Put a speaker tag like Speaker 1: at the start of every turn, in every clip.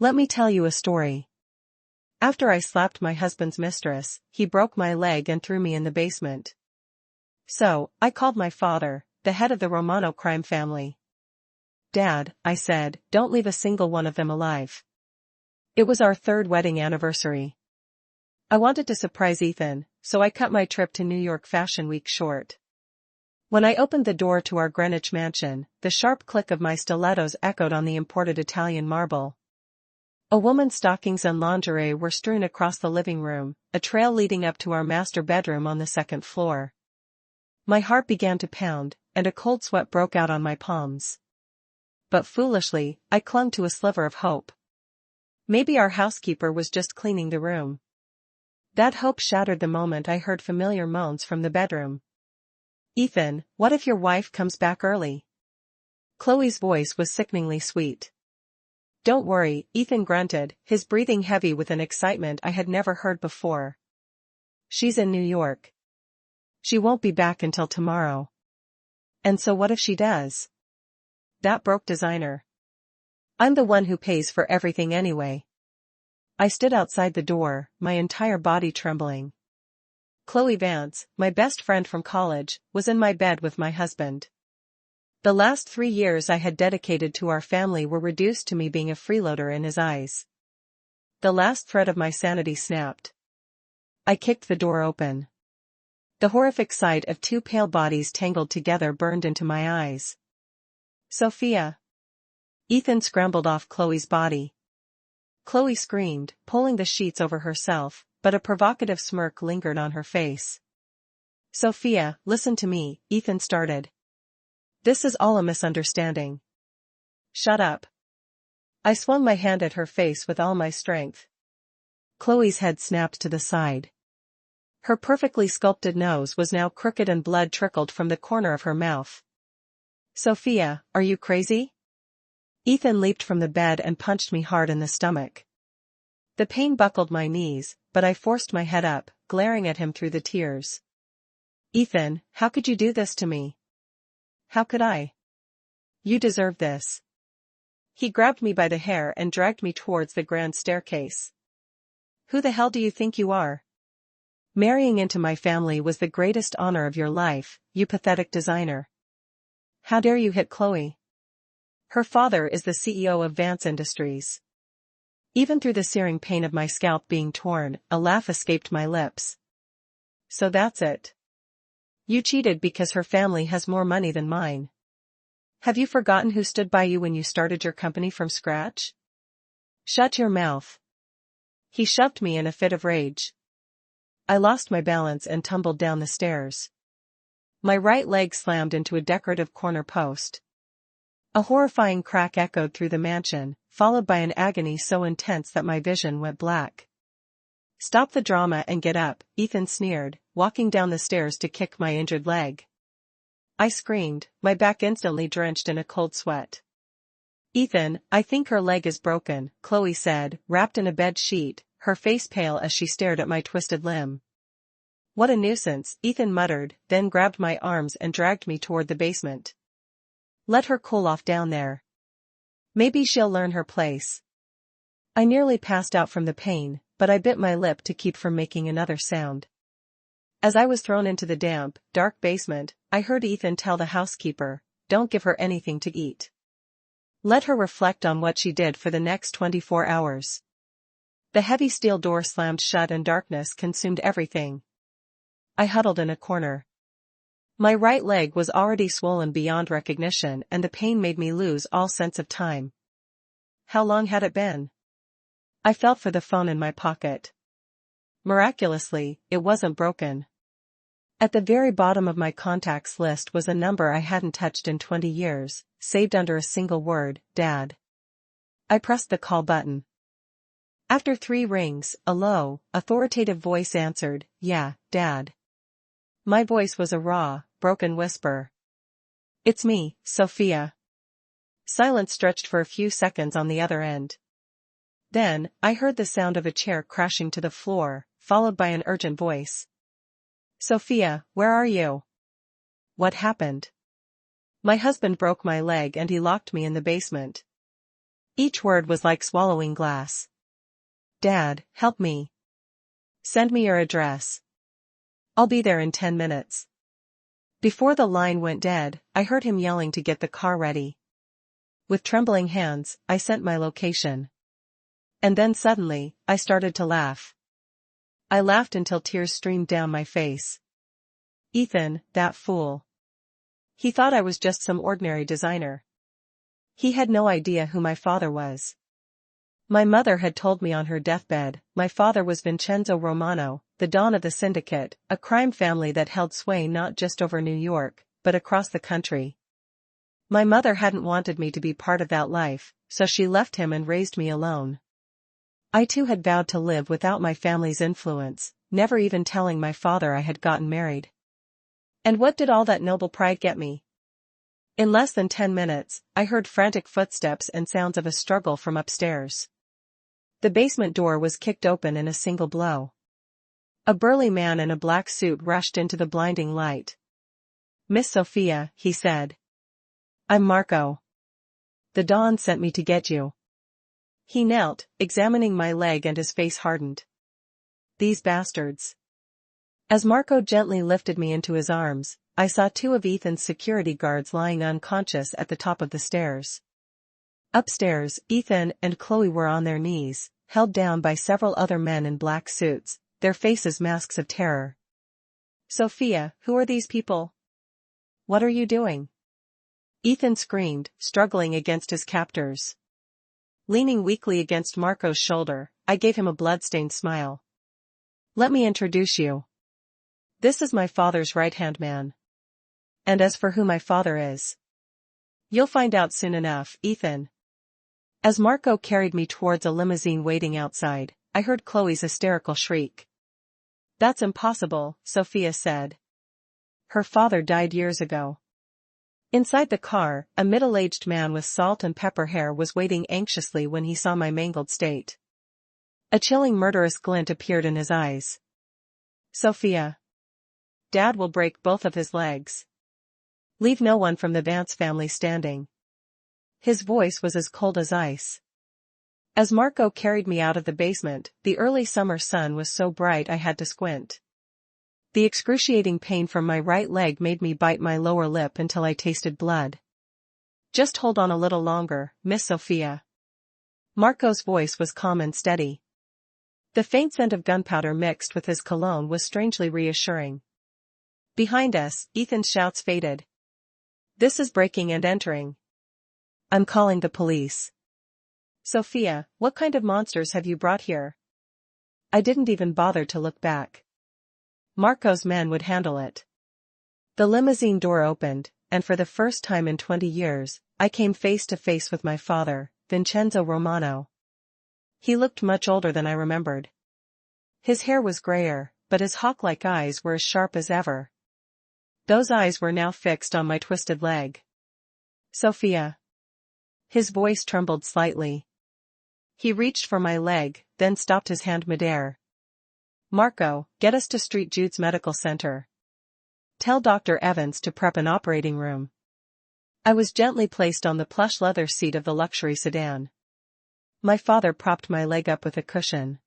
Speaker 1: Let me tell you a story. After I slapped my husband's mistress, he broke my leg and threw me in the basement. So, I called my father, the head of the Romano crime family. Dad, I said, don't leave a single one of them alive. It was our 3rd wedding anniversary. I wanted to surprise Ethan, so I cut my trip to New York Fashion Week short. When I opened the door to our Greenwich mansion, the sharp click of my stilettos echoed on the imported Italian marble. A woman's stockings and lingerie were strewn across the living room, a trail leading up to our master bedroom on the 2nd floor. My heart began to pound, and a cold sweat broke out on my palms. But foolishly, I clung to a sliver of hope. Maybe our housekeeper was just cleaning the room. That hope shattered the moment I heard familiar moans from the bedroom. Ethan, what if your wife comes back early? Chloe's voice was sickeningly sweet. Don't worry, Ethan grunted, his breathing heavy with an excitement I had never heard before. She's in New York. She won't be back until tomorrow. And so what if she does? That broke designer. I'm the one who pays for everything anyway. I stood outside the door, my entire body trembling. Chloe Vance, my best friend from college, was in my bed with my husband. The last 3 years I had dedicated to our family were reduced to me being a freeloader in his eyes. The last thread of my sanity snapped. I kicked the door open. The horrific sight of 2 pale bodies tangled together burned into my eyes. Sophia. Ethan scrambled off Chloe's body. Chloe screamed, pulling the sheets over herself, but a provocative smirk lingered on her face. Sophia, listen to me, Ethan started. This is all a misunderstanding. Shut up. I swung my hand at her face with all my strength. Chloe's head snapped to the side. Her perfectly sculpted nose was now crooked and blood trickled from the corner of her mouth. Sophia, are you crazy? Ethan leaped from the bed and punched me hard in the stomach. The pain buckled my knees, but I forced my head up, glaring at him through the tears. Ethan, how could you do this to me? How could I? You deserve this. He grabbed me by the hair and dragged me towards the grand staircase. Who the hell do you think you are? Marrying into my family was the greatest honor of your life, you pathetic designer. How dare you hit Chloe? Her father is the CEO of Vance Industries. Even through the searing pain of my scalp being torn, a laugh escaped my lips. So that's it. You cheated because her family has more money than mine. Have you forgotten who stood by you when you started your company from scratch? Shut your mouth. He shoved me in a fit of rage. I lost my balance and tumbled down the stairs. My right leg slammed into a decorative corner post. A horrifying crack echoed through the mansion, followed by an agony so intense that my vision went black. Stop the drama and get up, Ethan sneered, walking down the stairs to kick my injured leg. I screamed, my back instantly drenched in a cold sweat. Ethan, I think her leg is broken, Chloe said, wrapped in a bed sheet, her face pale as she stared at my twisted limb. What a nuisance, Ethan muttered, then grabbed my arms and dragged me toward the basement. Let her cool off down there. Maybe she'll learn her place. I nearly passed out from the pain, but I bit my lip to keep from making another sound. As I was thrown into the damp, dark basement, I heard Ethan tell the housekeeper, don't give her anything to eat. Let her reflect on what she did for the next 24 hours. The heavy steel door slammed shut and darkness consumed everything. I huddled in a corner. My right leg was already swollen beyond recognition and the pain made me lose all sense of time. How long had it been? I felt for the phone in my pocket. Miraculously, it wasn't broken. At the very bottom of my contacts list was a number I hadn't touched in 20 years, saved under a single word, Dad. I pressed the call button. After 3 rings, a low, authoritative voice answered, Yeah, Dad. My voice was a raw, broken whisper. It's me, Sophia. Silence stretched for a few seconds on the other end. Then, I heard the sound of a chair crashing to the floor, followed by an urgent voice. Sophia, where are you? What happened? My husband broke my leg and he locked me in the basement. Each word was like swallowing glass. Dad, help me. Send me your address. I'll be there in 10 minutes. Before the line went dead, I heard him yelling to get the car ready. With trembling hands, I sent my location. And then suddenly, I started to laugh. I laughed until tears streamed down my face. Ethan, that fool. He thought I was just some ordinary designer. He had no idea who my father was. My mother had told me on her deathbed, my father was Vincenzo Romano, the don of the syndicate, a crime family that held sway not just over New York, but across the country. My mother hadn't wanted me to be part of that life, so she left him and raised me alone. I too had vowed to live without my family's influence, never even telling my father I had gotten married. And what did all that noble pride get me? In less than 10 minutes, I heard frantic footsteps and sounds of a struggle from upstairs. The basement door was kicked open in a single blow. A burly man in a black suit rushed into the blinding light. "Miss Sophia," he said. "I'm Marco. The Don sent me to get you." He knelt, examining my leg, and his face hardened. "These bastards." As Marco gently lifted me into his arms, I saw two of Ethan's security guards lying unconscious at the top of the stairs. Upstairs, Ethan and Chloe were on their knees, held down by several other men in black suits, their faces masks of terror. "Sophia, who are these people? What are you doing?" Ethan screamed, struggling against his captors. Leaning weakly against Marco's shoulder, I gave him a blood-stained smile. "Let me introduce you. This is my father's right-hand man. And as for who my father is, you'll find out soon enough, Ethan." As Marco carried me towards a limousine waiting outside, I heard Chloe's hysterical shriek. "That's impossible," Sophia said. "Her father died years ago." Inside the car, a middle-aged man with salt and pepper hair was waiting anxiously when he saw my mangled state. A chilling murderous glint appeared in his eyes. "Sophia. Dad will break both of his legs. Leave no one from the Vance family standing." His voice was as cold as ice. As Marco carried me out of the basement, the early summer sun was so bright I had to squint. The excruciating pain from my right leg made me bite my lower lip until I tasted blood. "Just hold on a little longer, Miss Sophia." Marco's voice was calm and steady. The faint scent of gunpowder mixed with his cologne was strangely reassuring. Behind us, Ethan's shouts faded. "This is breaking and entering. I'm calling the police." "Sophia, what kind of monsters have you brought here?" I didn't even bother to look back. Marco's men would handle it. The limousine door opened, and for the first time in 20 years, I came face to face with my father, Vincenzo Romano. He looked much older than I remembered. His hair was grayer, but his hawk-like eyes were as sharp as ever. Those eyes were now fixed on my twisted leg. "Sophia." His voice trembled slightly. He reached for my leg, then stopped his hand midair. "Marco, get us to St. Jude's Medical Center. Tell Dr. Evans to prep an operating room." I was gently placed on the plush leather seat of the luxury sedan. My father propped my leg up with a cushion.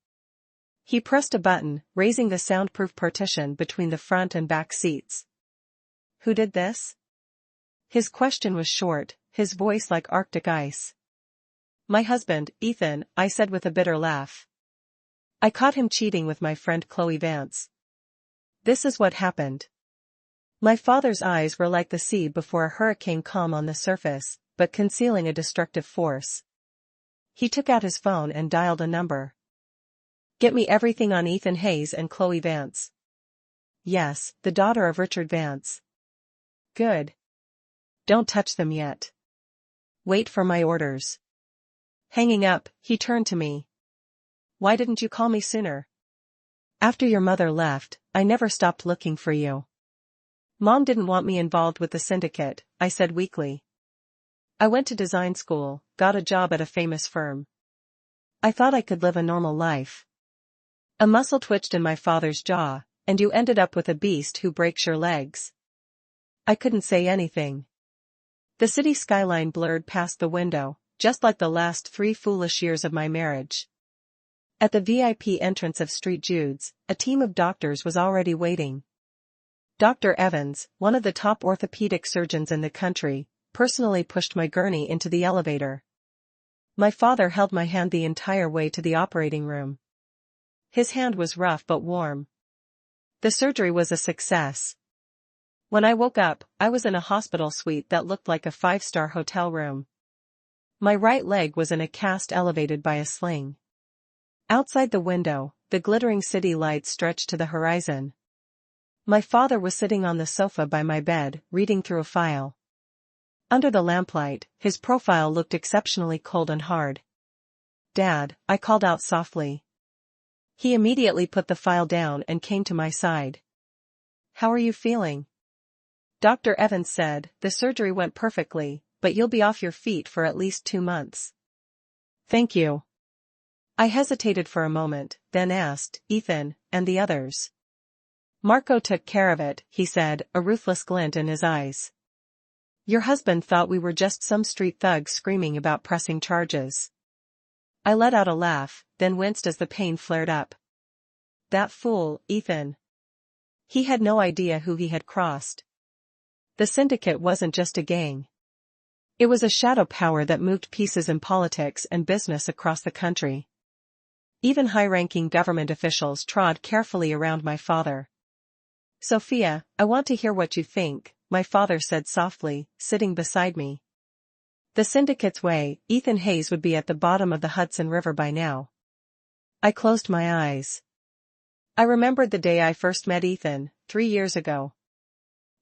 Speaker 1: He pressed a button, raising the soundproof partition between the front and back seats. "Who did this?" His question was short, his voice like Arctic ice. "My husband, Ethan," I said with a bitter laugh. "I caught him cheating with my friend Chloe Vance. This is what happened." My father's eyes were like the sea before a hurricane, calm on the surface, but concealing a destructive force. He took out his phone and dialed a number. "Get me everything on Ethan Hayes and Chloe Vance." "Yes, the daughter of Richard Vance." "Good. Don't touch them yet. Wait for my orders." Hanging up, he turned to me. "Why didn't you call me sooner?" "After your mother left, I never stopped looking for you." "Mom didn't want me involved with the syndicate," I said weakly. "I went to design school, got a job at a famous firm. I thought I could live a normal life." A muscle twitched in my father's jaw. "And you ended up with a beast who breaks your legs." I couldn't say anything. The city skyline blurred past the window, just like the last 3 foolish years of my marriage. At the VIP entrance of St. Jude's, a team of doctors was already waiting. Dr. Evans, one of the top orthopedic surgeons in the country, personally pushed my gurney into the elevator. My father held my hand the entire way to the operating room. His hand was rough but warm. The surgery was a success. When I woke up, I was in a hospital suite that looked like a 5-star hotel room. My right leg was in a cast elevated by a sling. Outside the window, the glittering city lights stretched to the horizon. My father was sitting on the sofa by my bed, reading through a file. Under the lamplight, his profile looked exceptionally cold and hard. "Dad," I called out softly. He immediately put the file down and came to my side. "How are you feeling?" Dr. Evans said, "The surgery went perfectly, but you'll be off your feet for at least 2 months." "Thank you." I hesitated for a moment, then asked, "Ethan, and the others?" "Marco took care of it," he said, a ruthless glint in his eyes. "Your husband thought we were just some street thugs screaming about pressing charges." I let out a laugh, then winced as the pain flared up. That fool, Ethan. He had no idea who he had crossed. The syndicate wasn't just a gang. It was a shadow power that moved pieces in politics and business across the country. Even high-ranking government officials trod carefully around my father. "Sophia, I want to hear what you think," my father said softly, sitting beside me. The syndicate's way, Ethan Hayes would be at the bottom of the Hudson River by now. I closed my eyes. I remembered the day I first met Ethan, 3 years ago.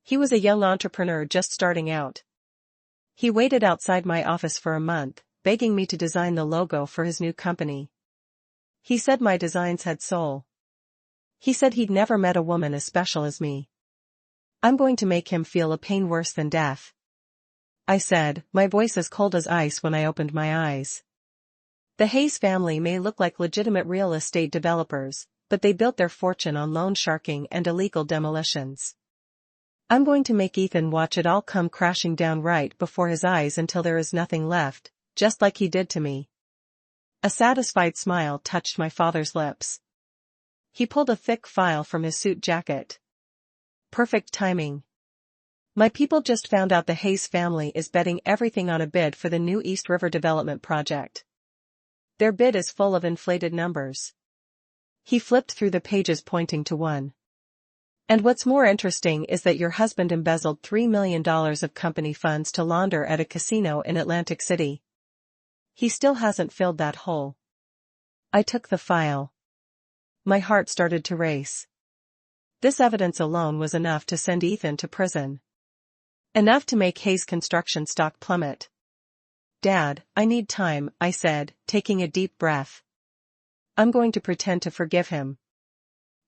Speaker 1: He was a young entrepreneur just starting out. He waited outside my office for a month, begging me to design the logo for his new company. He said my designs had soul. He said he'd never met a woman as special as me. "I'm going to make him feel a pain worse than death," I said, my voice as cold as ice when I opened my eyes. The Hayes family may look like legitimate real estate developers, but they built their fortune on loan sharking and illegal demolitions. I'm going to make Ethan watch it all come crashing down right before his eyes until there is nothing left, just like he did to me. A satisfied smile touched my father's lips. He pulled a thick file from his suit jacket. "Perfect timing. My people just found out the Hayes family is betting everything on a bid for the new East River development project. Their bid is full of inflated numbers." He flipped through the pages pointing to one. "And what's more interesting is that your husband embezzled $3 million of company funds to launder at a casino in Atlantic City. He still hasn't filled that hole." I took the file. My heart started to race. This evidence alone was enough to send Ethan to prison. Enough to make Hayes' construction stock plummet. "Dad, I need time," I said, taking a deep breath. "I'm going to pretend to forgive him.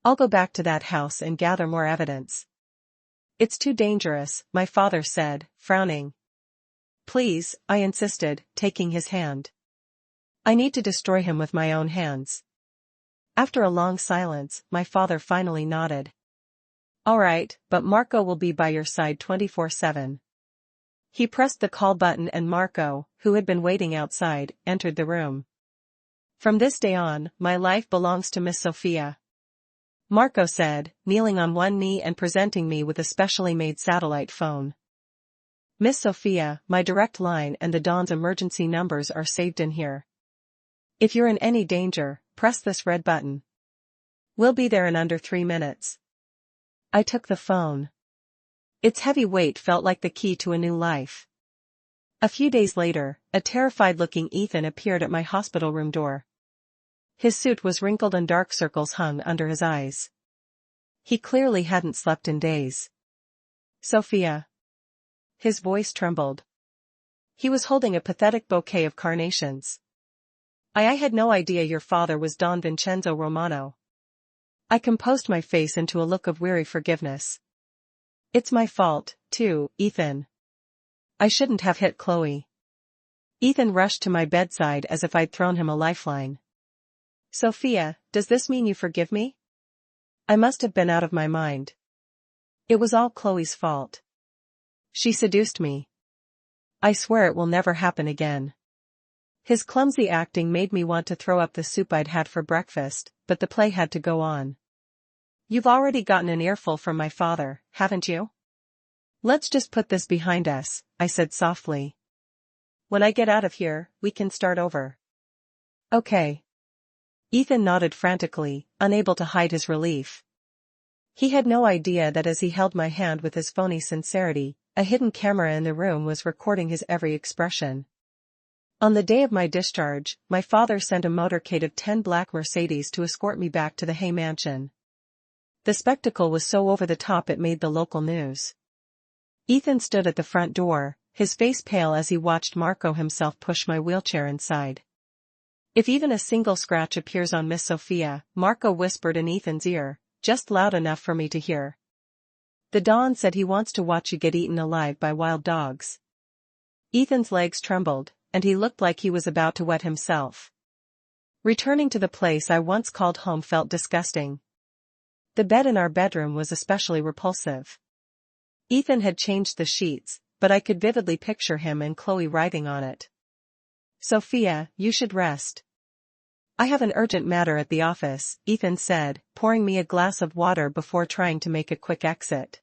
Speaker 1: I'll go back to that house and gather more evidence." "It's too dangerous," my father said, frowning. "Please," I insisted, taking his hand. "I need to destroy him with my own hands." After a long silence, my father finally nodded. "All right, but Marco will be by your side 24/7. He pressed the call button and Marco, who had been waiting outside, entered the room. "From this day on, my life belongs to Miss Sophia," Marco said, kneeling on one knee and presenting me with a specially made satellite phone. "Miss Sophia, my direct line and the Dawn's emergency numbers are saved in here. If you're in any danger, press this red button. We'll be there in under 3 minutes." I took the phone. Its heavy weight felt like the key to a new life. A few days later, a terrified-looking Ethan appeared at my hospital room door. His suit was wrinkled and dark circles hung under his eyes. He clearly hadn't slept in days. "Sophia." His voice trembled. He was holding a pathetic bouquet of carnations. I had no idea your father was Don Vincenzo Romano." I composed my face into a look of weary forgiveness. "It's my fault, too, Ethan. I shouldn't have hit Chloe." Ethan rushed to my bedside as if I'd thrown him a lifeline. "Sophia, does this mean you forgive me?" I must have been out of my mind. It was all Chloe's fault. She seduced me. I swear it will never happen again. His clumsy acting made me want to throw up the soup I'd had for breakfast, but the play had to go on. You've already gotten an earful from my father, haven't you? Let's just put this behind us, I said softly. When I get out of here, we can start over. Okay. Ethan nodded frantically, unable to hide his relief. He had no idea that as he held my hand with his phony sincerity, a hidden camera in the room was recording his every expression. On the day of my discharge, my father sent a motorcade of 10 black Mercedes to escort me back to the Hay Mansion. The spectacle was so over the top it made the local news. Ethan stood at the front door, his face pale as he watched Marco himself push my wheelchair inside. If even a single scratch appears on Miss Sophia, Marco whispered in Ethan's ear, just loud enough for me to hear. The Don said he wants to watch you get eaten alive by wild dogs. Ethan's legs trembled, and he looked like he was about to wet himself. Returning to the place I once called home felt disgusting. The bed in our bedroom was especially repulsive. Ethan had changed the sheets, but I could vividly picture him and Chloe writhing on it. Sophia, you should rest. I have an urgent matter at the office, Ethan said, pouring me a glass of water before trying to make a quick exit.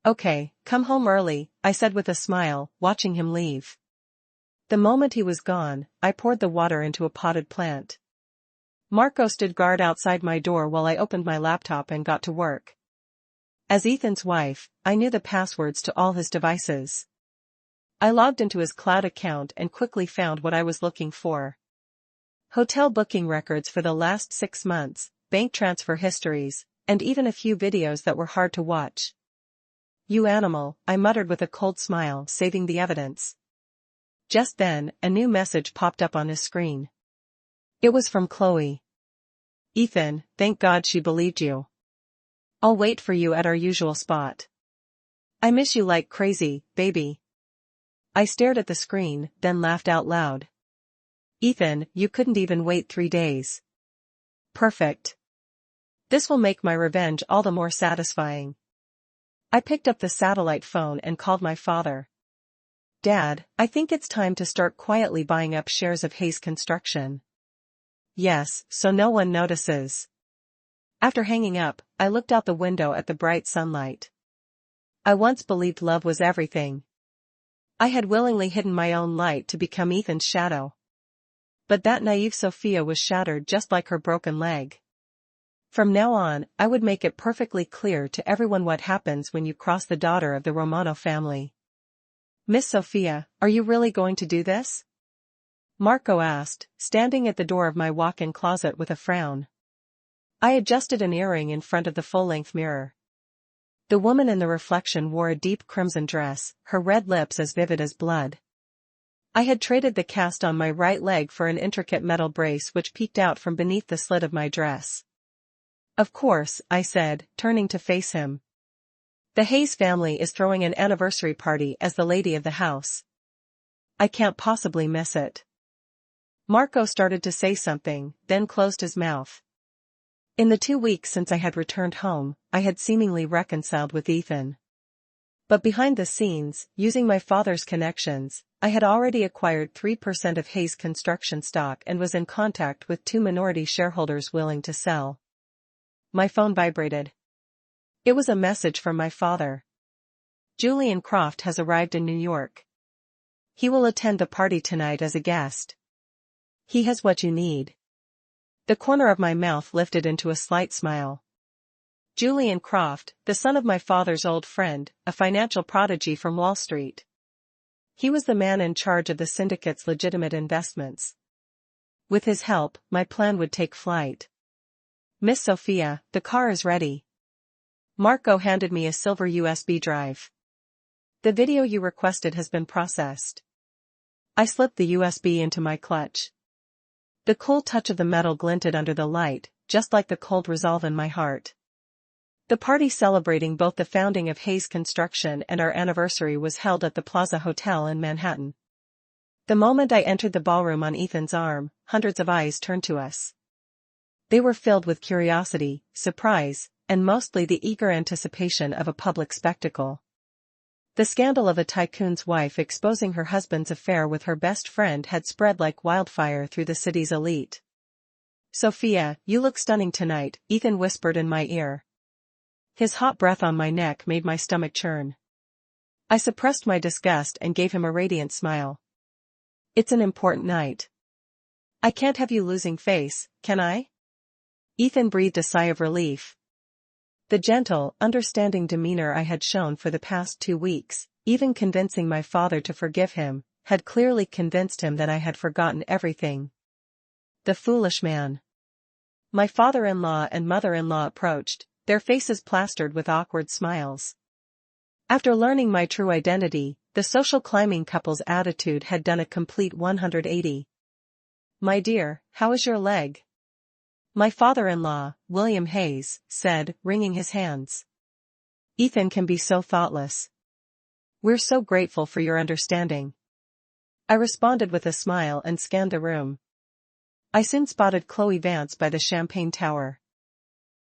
Speaker 1: Okay, come home early, I said with a smile, watching him leave. The moment he was gone, I poured the water into a potted plant. Marco stood guard outside my door while I opened my laptop and got to work. As Ethan's wife, I knew the passwords to all his devices. I logged into his cloud account and quickly found what I was looking for. Hotel booking records for the last 6 months, bank transfer histories, and even a few videos that were hard to watch. You animal, I muttered with a cold smile, saving the evidence. Just then, a new message popped up on his screen. It was from Chloe. Ethan, thank God she believed you. I'll wait for you at our usual spot. I miss you like crazy, baby. I stared at the screen, then laughed out loud. Ethan, you couldn't even wait 3 days. Perfect. This will make my revenge all the more satisfying. I picked up the satellite phone and called my father. Dad, I think it's time to start quietly buying up shares of Hayes Construction. Yes, so no one notices. After hanging up, I looked out the window at the bright sunlight. I once believed love was everything. I had willingly hidden my own light to become Ethan's shadow. But that naive Sophia was shattered just like her broken leg. From now on, I would make it perfectly clear to everyone what happens when you cross the daughter of the Romano family. Miss Sophia, are you really going to do this? Marco asked, standing at the door of my walk-in closet with a frown. I adjusted an earring in front of the full-length mirror. The woman in the reflection wore a deep crimson dress, her red lips as vivid as blood. I had traded the cast on my right leg for an intricate metal brace which peeked out from beneath the slit of my dress. Of course, I said, turning to face him. The Hayes family is throwing an anniversary party as the lady of the house. I can't possibly miss it. Marco started to say something, then closed his mouth. In the 2 weeks since I had returned home, I had seemingly reconciled with Ethan. But behind the scenes, using my father's connections, I had already acquired 3% of Hayes Construction stock and was in contact with 2 minority shareholders willing to sell. My phone vibrated. It was a message from my father. Julian Croft has arrived in New York. He will attend the party tonight as a guest. He has what you need. The corner of my mouth lifted into a slight smile. Julian Croft, the son of my father's old friend, a financial prodigy from Wall Street. He was the man in charge of the syndicate's legitimate investments. With his help, my plan would take flight. Miss Sophia, the car is ready. Marco handed me a silver USB drive. The video you requested has been processed. I slipped the USB into my clutch. The cool touch of the metal glinted under the light, just like the cold resolve in my heart. The party celebrating both the founding of Hayes Construction and our anniversary was held at the Plaza Hotel in Manhattan. The moment I entered the ballroom on Ethan's arm, hundreds of eyes turned to us. They were filled with curiosity, surprise, and mostly the eager anticipation of a public spectacle. The scandal of a tycoon's wife exposing her husband's affair with her best friend had spread like wildfire through the city's elite. "Sophia, you look stunning tonight," Ethan whispered in my ear. His hot breath on my neck made my stomach churn. I suppressed my disgust and gave him a radiant smile. "It's an important night. I can't have you losing face, can I?" Ethan breathed a sigh of relief. The gentle, understanding demeanor I had shown for the past 2 weeks, even convincing my father to forgive him, had clearly convinced him that I had forgotten everything. The foolish man. My father-in-law and mother-in-law approached, their faces plastered with awkward smiles. After learning my true identity, the social climbing couple's attitude had done a complete 180. "My dear, how is your leg?" my father-in-law, William Hayes, said, wringing his hands. "Ethan can be so thoughtless. We're so grateful for your understanding." I responded with a smile and scanned the room. I soon spotted Chloe Vance by the champagne tower.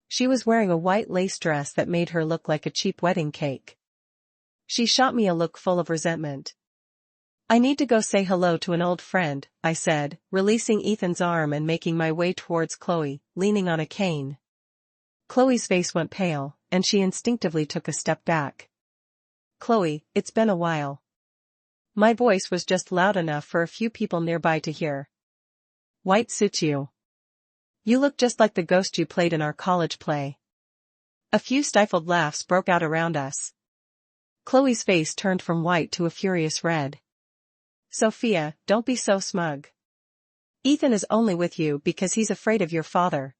Speaker 1: She was wearing a white lace dress that made her look like a cheap wedding cake. She shot me a look full of resentment. "I need to go say hello to an old friend," I said, releasing Ethan's arm and making my way towards Chloe, leaning on a cane. Chloe's face went pale, and she instinctively took a step back. "Chloe, it's been a while." My voice was just loud enough for a few people nearby to hear. "White suits you. You look just like the ghost you played in our college play." A few stifled laughs broke out around us. Chloe's face turned from white to a furious red. "Sophia, don't be so smug. Ethan is only with you because he's afraid of your father."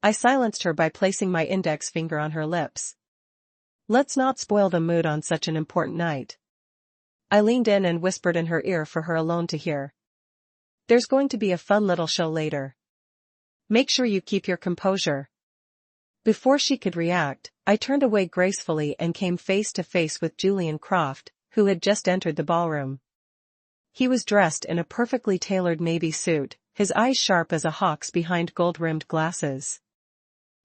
Speaker 1: I silenced her by placing my index finger on her lips. "Let's not spoil the mood on such an important night." I leaned in and whispered in her ear for her alone to hear. "There's going to be a fun little show later. Make sure you keep your composure." Before she could react, I turned away gracefully and came face to face with Julian Croft, who had just entered the ballroom. He was dressed in a perfectly tailored navy suit, his eyes sharp as a hawk's behind gold-rimmed glasses.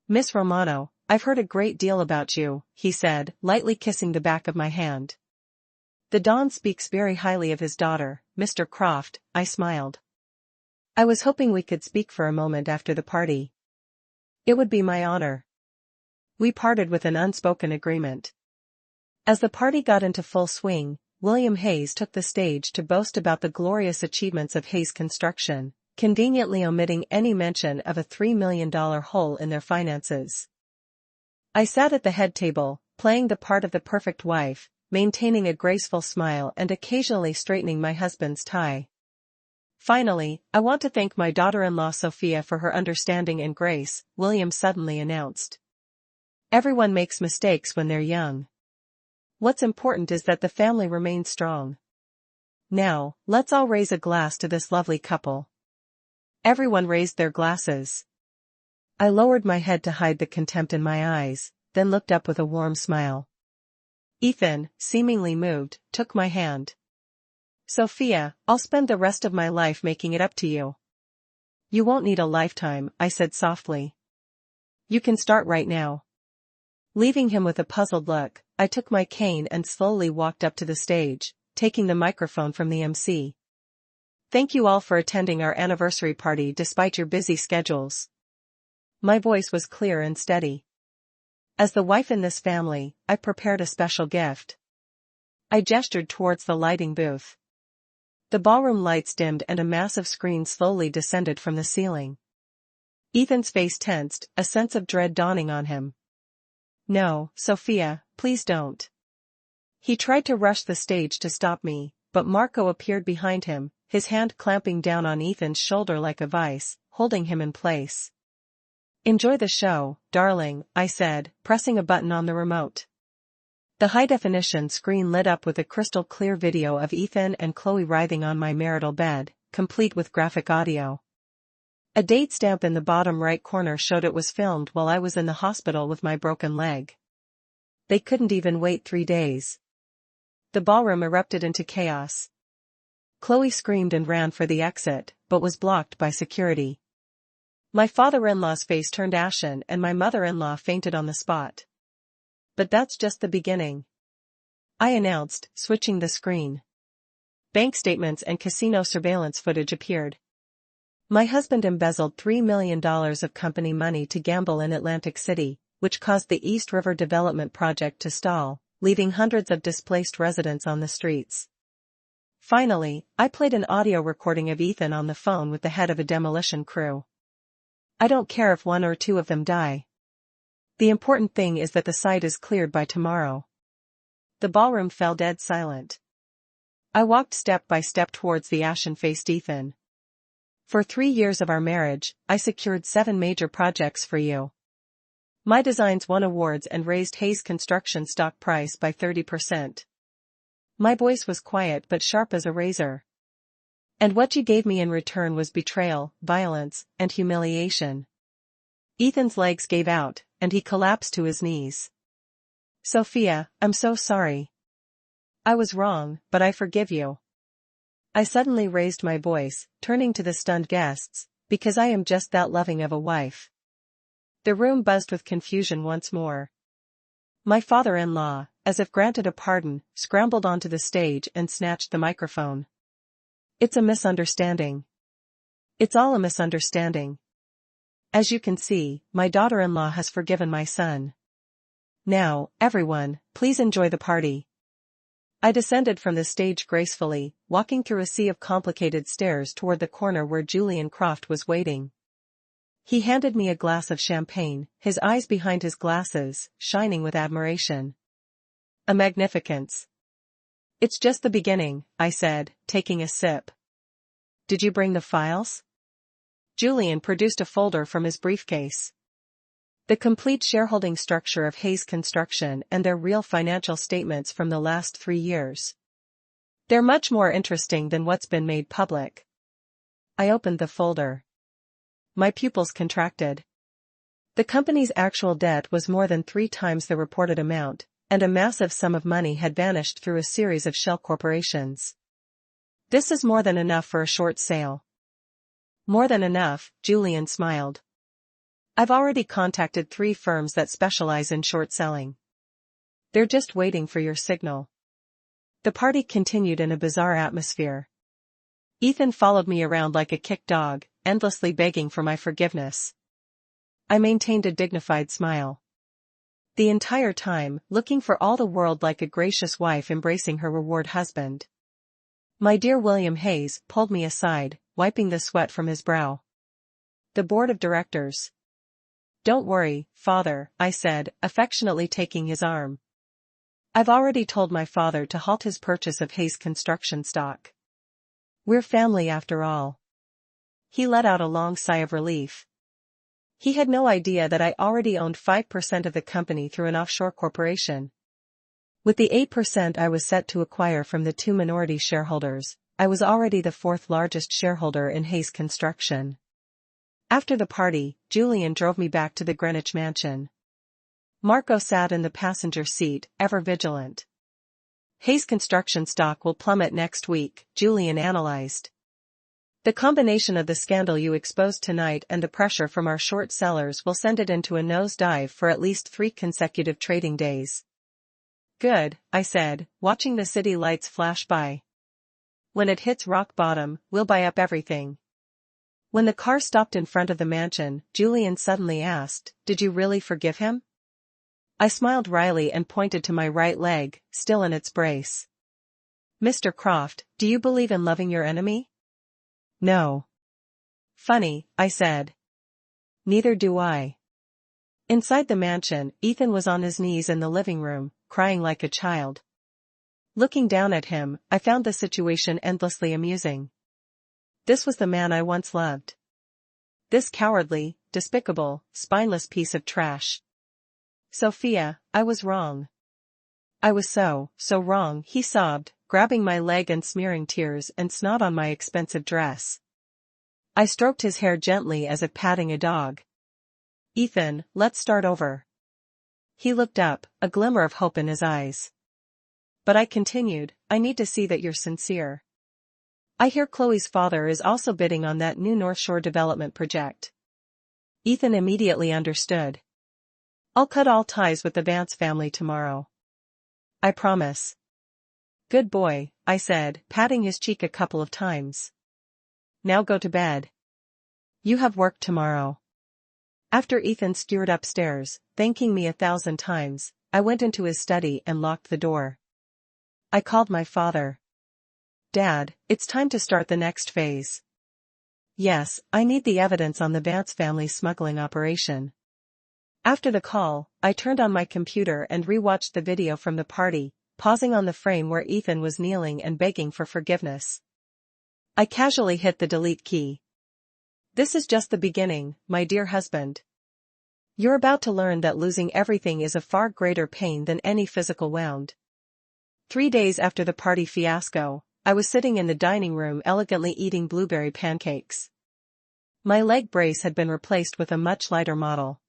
Speaker 1: "Miss Romano, I've heard a great deal about you," he said, lightly kissing the back of my hand. "The Don speaks very highly of his daughter, Mr. Croft," I smiled. "I was hoping we could speak for a moment after the party." "It would be my honor." We parted with an unspoken agreement. As the party got into full swing, William Hayes took the stage to boast about the glorious achievements of Hayes Construction, conveniently omitting any mention of a $3 million hole in their finances. I sat at the head table, playing the part of the perfect wife, maintaining a graceful smile and occasionally straightening my husband's tie. "Finally, I want to thank my daughter-in-law Sophia for her understanding and grace," William suddenly announced. "Everyone makes mistakes when they're young. What's important is that the family remains strong. Now, let's all raise a glass to this lovely couple." Everyone raised their glasses. I lowered my head to hide the contempt in my eyes, then looked up with a warm smile. Ethan, seemingly moved, took my hand. "Sophia, I'll spend the rest of my life making it up to you." "You won't need a lifetime," I said softly. "You can start right now." Leaving him with a puzzled look, I took my cane and slowly walked up to the stage, taking the microphone from the MC. "Thank you all for attending our anniversary party despite your busy schedules." My voice was clear and steady. As the wife in this family, I prepared a special gift. I gestured towards the lighting booth. The ballroom lights dimmed and a massive screen slowly descended from the ceiling. Ethan's face tensed, a sense of dread dawning on him. "No, Sophia, please don't." He tried to rush the stage to stop me, but Marco appeared behind him, his hand clamping down on Ethan's shoulder like a vice, holding him in place. "Enjoy the show, darling," I said, pressing a button on the remote. The high-definition screen lit up with a crystal-clear video of Ethan and Chloe writhing on my marital bed, complete with graphic audio. A date stamp in the bottom right corner showed it was filmed while I was in the hospital with my broken leg. They couldn't even wait 3 days. The ballroom erupted into chaos. Chloe screamed and ran for the exit, but was blocked by security. My father-in-law's face turned ashen and my mother-in-law fainted on the spot. But that's just the beginning. I announced, switching the screen. Bank statements and casino surveillance footage appeared. My husband embezzled $3 million of company money to gamble in Atlantic City, which caused the East River development project to stall, leaving hundreds of displaced residents on the streets. Finally, I played an audio recording of Ethan on the phone with the head of a demolition crew. I don't care if one or two of them die. The important thing is that the site is cleared by tomorrow. The ballroom fell dead silent. I walked step by step towards the ashen-faced Ethan. For 3 years of our marriage, I secured 7 major projects for you. My designs won awards and raised Hayes Construction stock price by 30%. My voice was quiet but sharp as a razor. And what you gave me in return was betrayal, violence, and humiliation. Ethan's legs gave out, and he collapsed to his knees. Sophia, I'm so sorry. I was wrong, but I forgive you. I suddenly raised my voice, turning to the stunned guests, because I am just that loving of a wife. The room buzzed with confusion once more. My father-in-law, as if granted a pardon, scrambled onto the stage and snatched the microphone. It's a misunderstanding. It's all a misunderstanding. As you can see, my daughter-in-law has forgiven my son. Now, everyone, please enjoy the party. I descended from the stage gracefully, walking through a sea of complicated stairs toward the corner where Julian Croft was waiting. He handed me a glass of champagne, his eyes behind his glasses, shining with admiration. A magnificence. It's just the beginning, I said, taking a sip. Did you bring the files? Julian produced a folder from his briefcase. The complete shareholding structure of Hayes Construction and their real financial statements from the last 3 years. They're much more interesting than what's been made public. I opened the folder. My pupils contracted. The company's actual debt was more than 3 times the reported amount, and a massive sum of money had vanished through a series of shell corporations. This is more than enough for a short sale. More than enough, Julian smiled. I've already contacted 3 firms that specialize in short selling. They're just waiting for your signal. The party continued in a bizarre atmosphere. Ethan followed me around like a kicked dog, endlessly begging for my forgiveness. I maintained a dignified smile. The entire time, looking for all the world like a gracious wife embracing her reward husband. My dear William Hayes pulled me aside, wiping the sweat from his brow. The board of directors. Don't worry, father, I said, affectionately taking his arm. I've already told my father to halt his purchase of Hayes Construction stock. We're family after all. He let out a long sigh of relief. He had no idea that I already owned 5% of the company through an offshore corporation. With the 8% I was set to acquire from the 2 minority shareholders, I was already the 4th largest shareholder in Hayes Construction. After the party, Julian drove me back to the Greenwich mansion. Marco sat in the passenger seat, ever vigilant. Hayes Construction stock will plummet next week, Julian analyzed. The combination of the scandal you exposed tonight and the pressure from our short sellers will send it into a nosedive for at least 3 consecutive trading days. Good, I said, watching the city lights flash by. When it hits rock bottom, we'll buy up everything. When the car stopped in front of the mansion, Julian suddenly asked, "Did you really forgive him?" I smiled wryly and pointed to my right leg, still in its brace. Mr. Croft, do you believe in loving your enemy? No. Funny, I said. Neither do I. Inside the mansion, Ethan was on his knees in the living room, crying like a child. Looking down at him, I found the situation endlessly amusing. This was the man I once loved. This cowardly, despicable, spineless piece of trash. Sophia, I was wrong. I was so wrong, he sobbed, grabbing my leg and smearing tears and snot on my expensive dress. I stroked his hair gently as if patting a dog. Ethan, let's start over. He looked up, a glimmer of hope in his eyes. But I continued, I need to see that you're sincere. I hear Chloe's father is also bidding on that new North Shore development project. Ethan immediately understood. I'll cut all ties with the Vance family tomorrow. I promise. Good boy, I said, patting his cheek a couple of times. Now go to bed. You have work tomorrow. After Ethan steered upstairs, thanking me 1,000 times, I went into his study and locked the door. I called my father. Dad, it's time to start the next phase. Yes, I need the evidence on the Vance family smuggling operation. After the call, I turned on my computer and rewatched the video from the party, pausing on the frame where Ethan was kneeling and begging for forgiveness. I casually hit the delete key. This is just the beginning, my dear husband. You're about to learn that losing everything is a far greater pain than any physical wound. 3 days after the party fiasco, I was sitting in the dining room elegantly eating blueberry pancakes. My leg brace had been replaced with a much lighter model.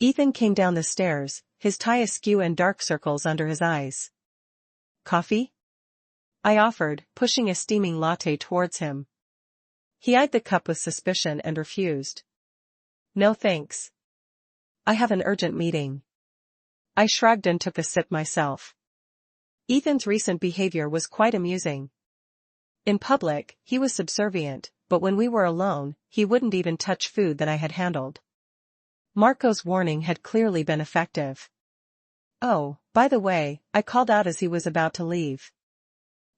Speaker 1: Ethan came down the stairs, his tie askew and dark circles under his eyes. Coffee? I offered, pushing a steaming latte towards him. He eyed the cup with suspicion and refused. No thanks. I have an urgent meeting. I shrugged and took a sip myself. Ethan's recent behavior was quite amusing. In public, he was subservient, but when we were alone, he wouldn't even touch food that I had handled. Marco's warning had clearly been effective. Oh, by the way, I called out as he was about to leave.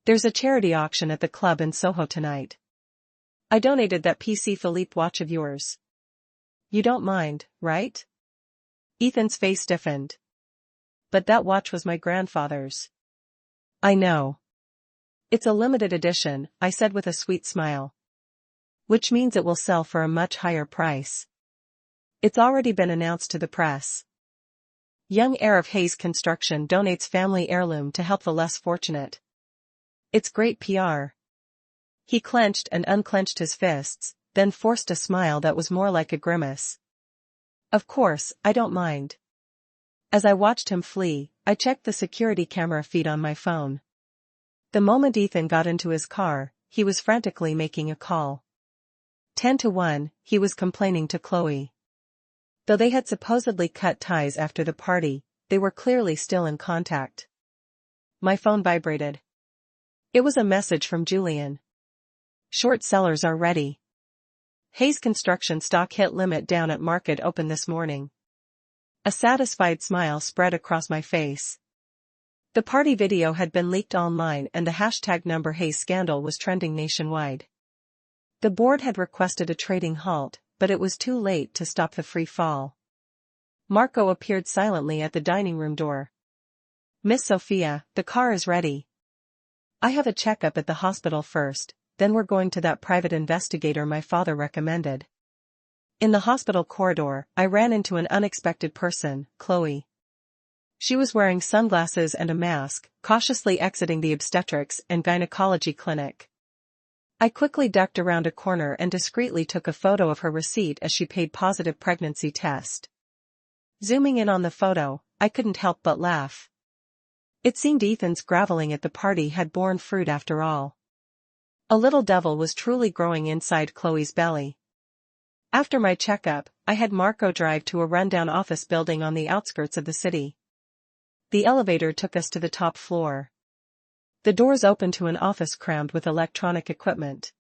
Speaker 1: There's a charity auction at the club in Soho tonight. I donated that PC Philippe watch of yours. You don't mind, right? Ethan's face stiffened. But that watch was my grandfather's. I know. It's a limited edition, I said with a sweet smile. Which means it will sell for a much higher price. It's already been announced to the press. Young heir of Hayes Construction donates family heirloom to help the less fortunate. It's great PR. He clenched and unclenched his fists, then forced a smile that was more like a grimace. Of course, I don't mind. As I watched him flee, I checked the security camera feed on my phone. The moment Ethan got into his car, he was frantically making a call. 10-1, he was complaining to Chloe. Though they had supposedly cut ties after the party, they were clearly still in contact. My phone vibrated. It was a message from Julian. Short sellers are ready. Hayes Construction stock hit limit down at market open this morning. A satisfied smile spread across my face. The party video had been leaked online and the hashtag #Hayes scandal was trending nationwide. The board had requested a trading halt, but it was too late to stop the free fall. Marco appeared silently at the dining room door. Miss Sophia, the car is ready. I have a checkup at the hospital first, then we're going to that private investigator my father recommended. In the hospital corridor, I ran into an unexpected person, Chloe. She was wearing sunglasses and a mask, cautiously exiting the obstetrics and gynecology clinic. I quickly ducked around a corner and discreetly took a photo of her receipt as she paid positive pregnancy test. Zooming in on the photo, I couldn't help but laugh. It seemed Ethan's groveling at the party had borne fruit after all. A little devil was truly growing inside Chloe's belly. After my checkup, I had Marco drive to a rundown office building on the outskirts of the city. The elevator took us to the top floor. The doors opened to an office crammed with electronic equipment.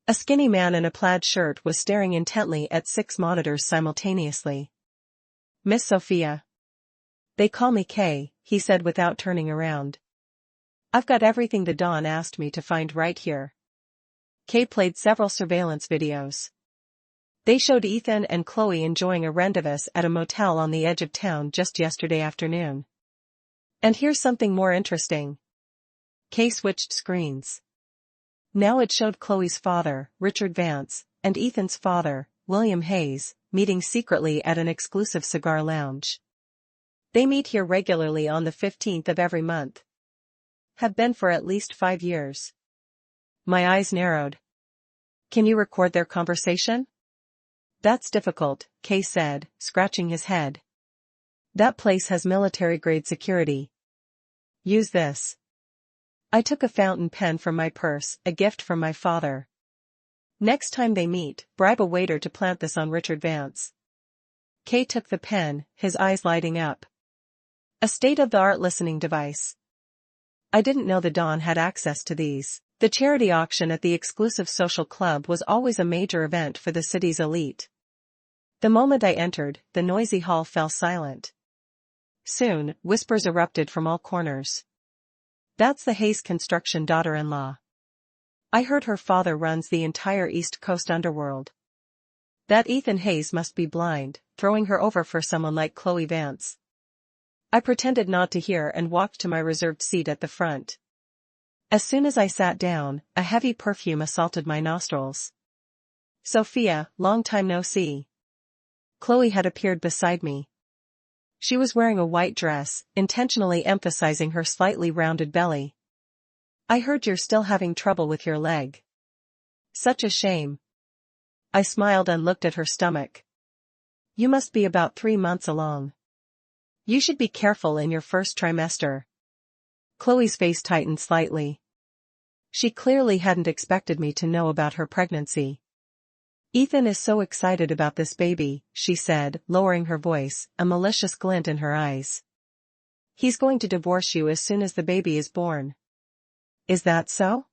Speaker 1: A skinny man in a plaid shirt was staring intently at 6 monitors simultaneously. Miss Sophia. They call me Kay, he said without turning around. I've got everything the Don asked me to find right here. Kay played several surveillance videos. They showed Ethan and Chloe enjoying a rendezvous at a motel on the edge of town just yesterday afternoon. And here's something more interesting. Kay switched screens. Now it showed Chloe's father, Richard Vance, and Ethan's father, William Hayes, meeting secretly at an exclusive cigar lounge. They meet here regularly on the 15th of every month. Have been for at least 5 years. My eyes narrowed. Can you record their conversation? That's difficult, Kay said, scratching his head. That place has military-grade security. Use this. I took a fountain pen from my purse, a gift from my father. Next time they meet, bribe a waiter to plant this on Richard Vance. Kay took the pen, his eyes lighting up. A state-of-the-art listening device. I didn't know the Don had access to these. The charity auction at the exclusive social club was always a major event for the city's elite. The moment I entered, the noisy hall fell silent. Soon, whispers erupted from all corners. That's the Hayes Construction daughter-in-law. I heard her father runs the entire East Coast underworld. That Ethan Hayes must be blind, throwing her over for someone like Chloe Vance. I pretended not to hear and walked to my reserved seat at the front. As soon as I sat down, a heavy perfume assaulted my nostrils. Sophia, long time no see. Chloe had appeared beside me. She was wearing a white dress, intentionally emphasizing her slightly rounded belly. I heard you're still having trouble with your leg. Such a shame. I smiled and looked at her stomach. You must be about 3 months along. You should be careful in your first trimester. Chloe's face tightened slightly. She clearly hadn't expected me to know about her pregnancy. Ethan is so excited about this baby, she said, lowering her voice, a malicious glint in her eyes. He's going to divorce you as soon as the baby is born. Is that so?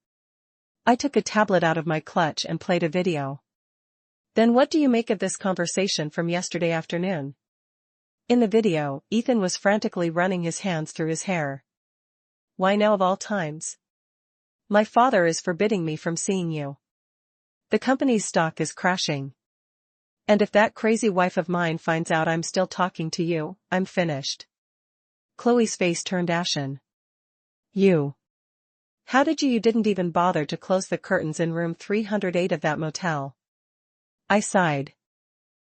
Speaker 1: I took a tablet out of my clutch and played a video. Then what do you make of this conversation from yesterday afternoon? In the video, Ethan was frantically running his hands through his hair. Why now of all times? My father is forbidding me from seeing you. The company's stock is crashing. And if that crazy wife of mine finds out I'm still talking to you, I'm finished. Chloe's face turned ashen. You. How did you didn't even bother to close the curtains in room 308 of that motel? I sighed.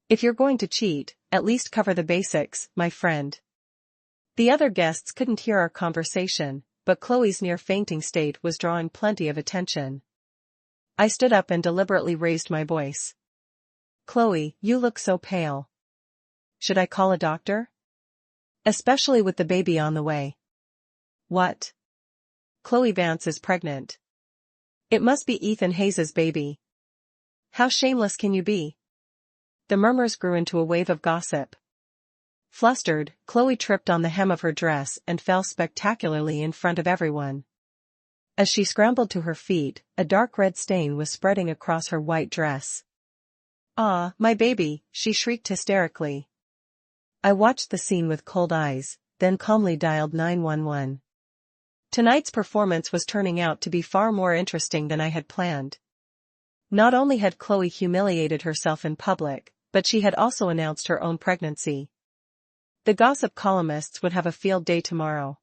Speaker 1: If you're going to cheat, at least cover the basics, my friend. The other guests couldn't hear our conversation, but Chloe's near-fainting state was drawing plenty of attention. I stood up and deliberately raised my voice. Chloe, you look so pale. Should I call a doctor? Especially with the baby on the way. What? Chloe Vance is pregnant. It must be Ethan Hayes' baby. How shameless can you be? The murmurs grew into a wave of gossip. Flustered, Chloe tripped on the hem of her dress and fell spectacularly in front of everyone. As she scrambled to her feet, a dark red stain was spreading across her white dress. Ah, my baby, she shrieked hysterically. I watched the scene with cold eyes, then calmly dialed 911. Tonight's performance was turning out to be far more interesting than I had planned. Not only had Chloe humiliated herself in public, but she had also announced her own pregnancy. The gossip columnists would have a field day tomorrow.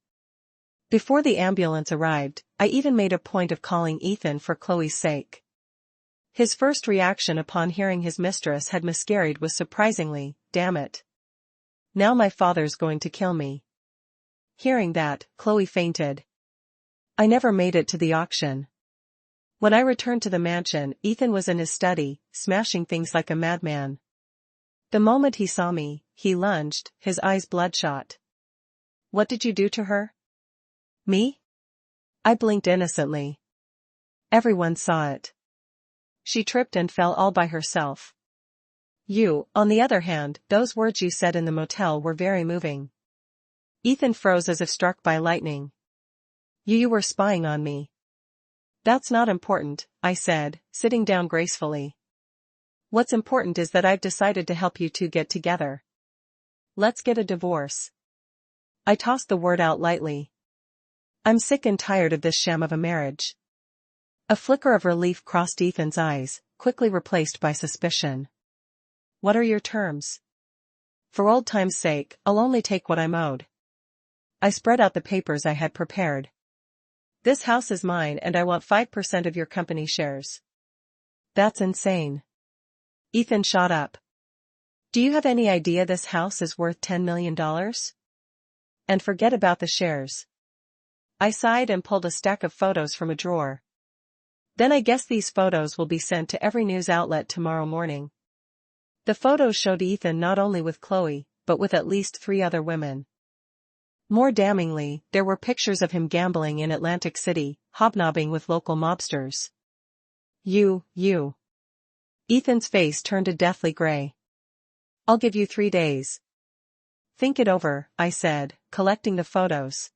Speaker 1: Before the ambulance arrived, I even made a point of calling Ethan for Chloe's sake. His first reaction upon hearing his mistress had miscarried was surprisingly, damn it. Now my father's going to kill me. Hearing that, Chloe fainted. I never made it to the auction. When I returned to the mansion, Ethan was in his study, smashing things like a madman. The moment he saw me, he lunged, his eyes bloodshot. What did you do to her? Me? I blinked innocently. Everyone saw it. She tripped and fell all by herself. You, on the other hand, those words you said in the motel were very moving. Ethan froze as if struck by lightning. You were spying on me. That's not important, I said, sitting down gracefully. What's important is that I've decided to help you two get together. Let's get a divorce. I tossed the word out lightly. I'm sick and tired of this sham of a marriage. A flicker of relief crossed Ethan's eyes, quickly replaced by suspicion. What are your terms? For old time's sake, I'll only take what I'm owed. I spread out the papers I had prepared. This house is mine and I want 5% of your company shares. That's insane. Ethan shot up. Do you have any idea this house is worth $10 million? And forget about the shares. I sighed and pulled a stack of photos from a drawer. Then I guess these photos will be sent to every news outlet tomorrow morning. The photos showed Ethan not only with Chloe, but with at least 3 other women. More damningly, there were pictures of him gambling in Atlantic City, hobnobbing with local mobsters. You. Ethan's face turned a deathly gray. I'll give you 3 days. Think it over, I said, collecting the photos.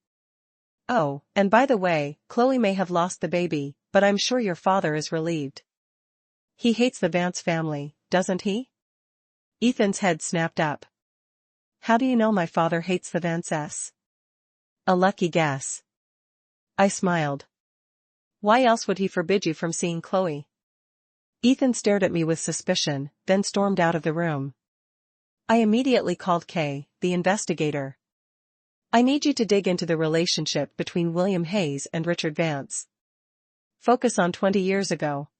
Speaker 1: Oh, and by the way, Chloe may have lost the baby, but I'm sure your father is relieved. He hates the Vance family, doesn't he? Ethan's head snapped up. How do you know my father hates the Vances? A lucky guess. I smiled. Why else would he forbid you from seeing Chloe? Ethan stared at me with suspicion, then stormed out of the room. I immediately called Kay, the investigator. I need you to dig into the relationship between William Hayes and Richard Vance. Focus on 20 years ago.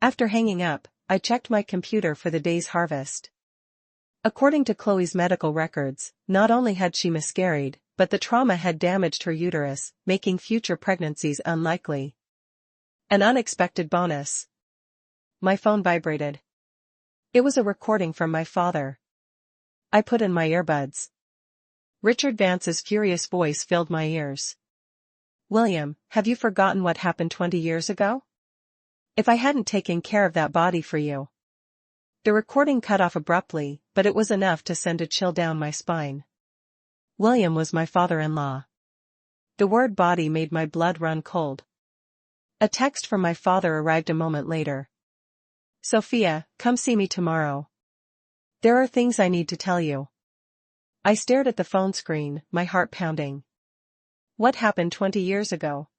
Speaker 1: After hanging up, I checked my computer for the day's harvest. According to Chloe's medical records, not only had she miscarried, but the trauma had damaged her uterus, making future pregnancies unlikely. An unexpected bonus. My phone vibrated. It was a recording from my father. I put in my earbuds. Richard Vance's furious voice filled my ears. William, have you forgotten what happened 20 years ago? If I hadn't taken care of that body for you. The recording cut off abruptly, but it was enough to send a chill down my spine. William was my father-in-law. The word body made my blood run cold. A text from my father arrived a moment later. Sophia, come see me tomorrow. There are things I need to tell you. I stared at the phone screen, my heart pounding. What happened 20 years ago?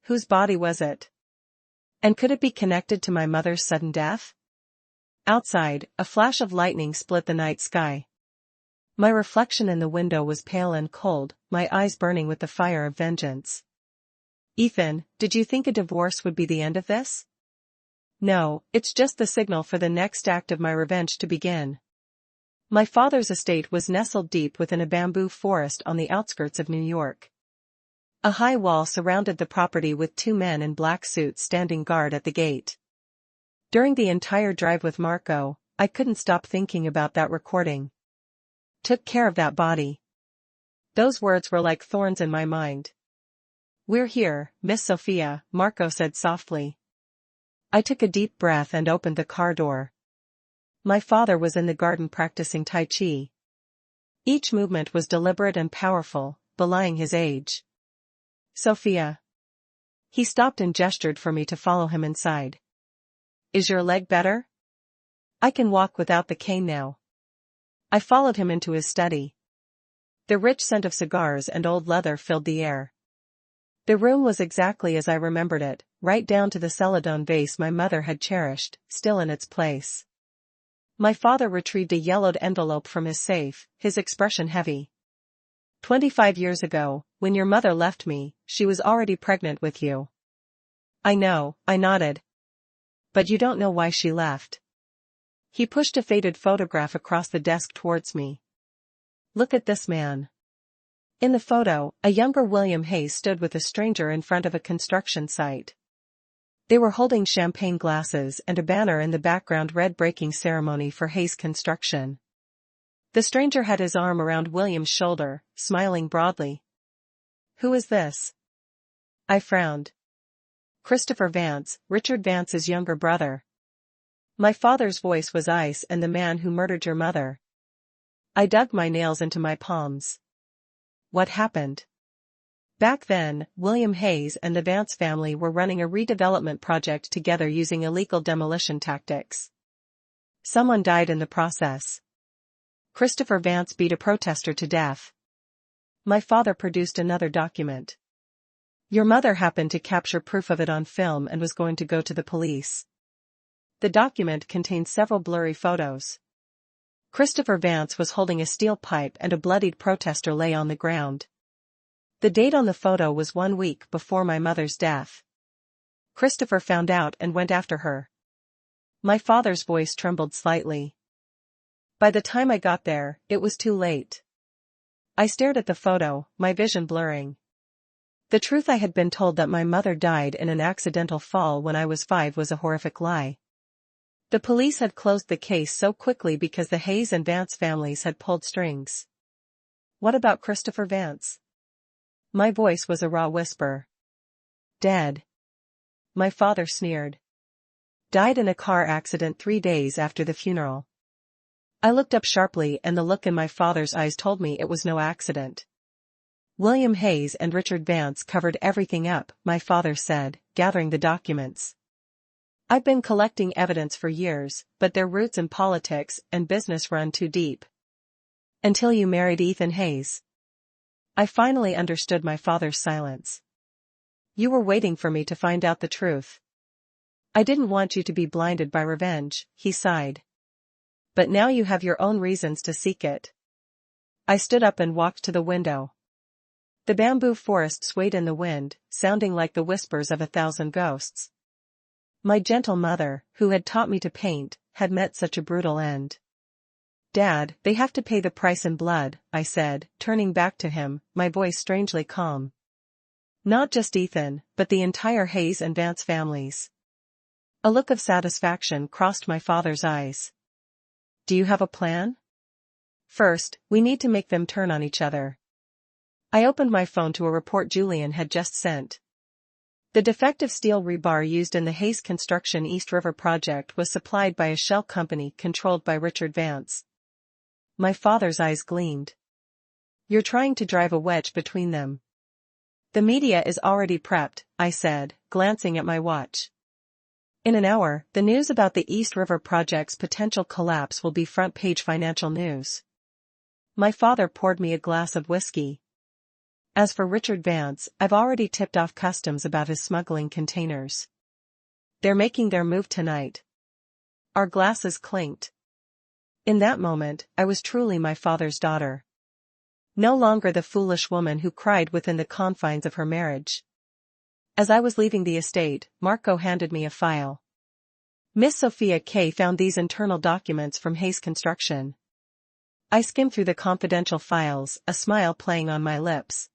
Speaker 1: Whose body was it? And could it be connected to my mother's sudden death? Outside, a flash of lightning split the night sky. My reflection in the window was pale and cold, my eyes burning with the fire of vengeance. Ethan, did you think a divorce would be the end of this? No, it's just the signal for the next act of my revenge to begin. My father's estate was nestled deep within a bamboo forest on the outskirts of New York. A high wall surrounded the property with two men in black suits standing guard at the gate. During the entire drive with Marco, I couldn't stop thinking about that recording. Took care of that body. Those words were like thorns in my mind. We're here, Miss Sophia, Marco said softly. I took a deep breath and opened the car door. My father was in the garden practicing Tai Chi. Each movement was deliberate and powerful, belying his age. Sophia. He stopped and gestured for me to follow him inside. Is your leg better? I can walk without the cane now. I followed him into his study. The rich scent of cigars and old leather filled the air. The room was exactly as I remembered it, right down to the celadon vase my mother had cherished, still in its place. My father retrieved a yellowed envelope from his safe, his expression heavy. 25 years ago, when your mother left me, she was already pregnant with you. I know, I nodded. But you don't know why she left. He pushed a faded photograph across the desk towards me. Look at this man. In the photo, a younger William Hayes stood with a stranger in front of a construction site. They were holding champagne glasses and a banner in the background read breaking ceremony for Hayes Construction. The stranger had his arm around William's shoulder, smiling broadly. Who is this? I frowned. Christopher Vance, Richard Vance's younger brother. My father's voice was ice and the man who murdered your mother. I dug my nails into my palms. What happened? Back then, William Hayes and the Vance family were running a redevelopment project together using illegal demolition tactics. Someone died in the process. Christopher Vance beat a protester to death. My father produced another document. Your mother happened to capture proof of it on film and was going to go to the police. The document contained several blurry photos. Christopher Vance was holding a steel pipe and a bloodied protester lay on the ground. The date on the photo was 1 week before my mother's death. Christopher found out and went after her. My father's voice trembled slightly. By the time I got there, it was too late. I stared at the photo, my vision blurring. The truth I had been told that my mother died in an accidental fall when I was 5 was a horrific lie. The police had closed the case so quickly because the Hayes and Vance families had pulled strings. What about Christopher Vance? My voice was a raw whisper. Dead. My father sneered. Died in a car accident 3 days after the funeral. I looked up sharply and the look in my father's eyes told me it was no accident. William Hayes and Richard Vance covered everything up, my father said, gathering the documents. I've been collecting evidence for years, but their roots in politics and business run too deep. Until you married Ethan Hayes. I finally understood my father's silence. You were waiting for me to find out the truth. I didn't want you to be blinded by revenge, he sighed. But now you have your own reasons to seek it. I stood up and walked to the window. The bamboo forest swayed in the wind, sounding like the whispers of 1,000 ghosts. My gentle mother, who had taught me to paint, had met such a brutal end. Dad, they have to pay the price in blood, I said, turning back to him, my voice strangely calm. Not just Ethan, but the entire Hayes and Vance families. A look of satisfaction crossed my father's eyes. Do you have a plan? First, we need to make them turn on each other. I opened my phone to a report Julian had just sent. The defective steel rebar used in the Hayes Construction East River project was supplied by a shell company controlled by Richard Vance. My father's eyes gleamed. You're trying to drive a wedge between them. The media is already prepped, I said, glancing at my watch. In an hour, the news about the East River project's potential collapse will be front-page financial news. My father poured me a glass of whiskey. As for Richard Vance, I've already tipped off customs about his smuggling containers. They're making their move tonight. Our glasses clinked. In that moment, I was truly my father's daughter. No longer the foolish woman who cried within the confines of her marriage. As I was leaving the estate, Marco handed me a file. Miss Sophia K. found these internal documents from Hayes Construction. I skimmed through the confidential files, a smile playing on my lips.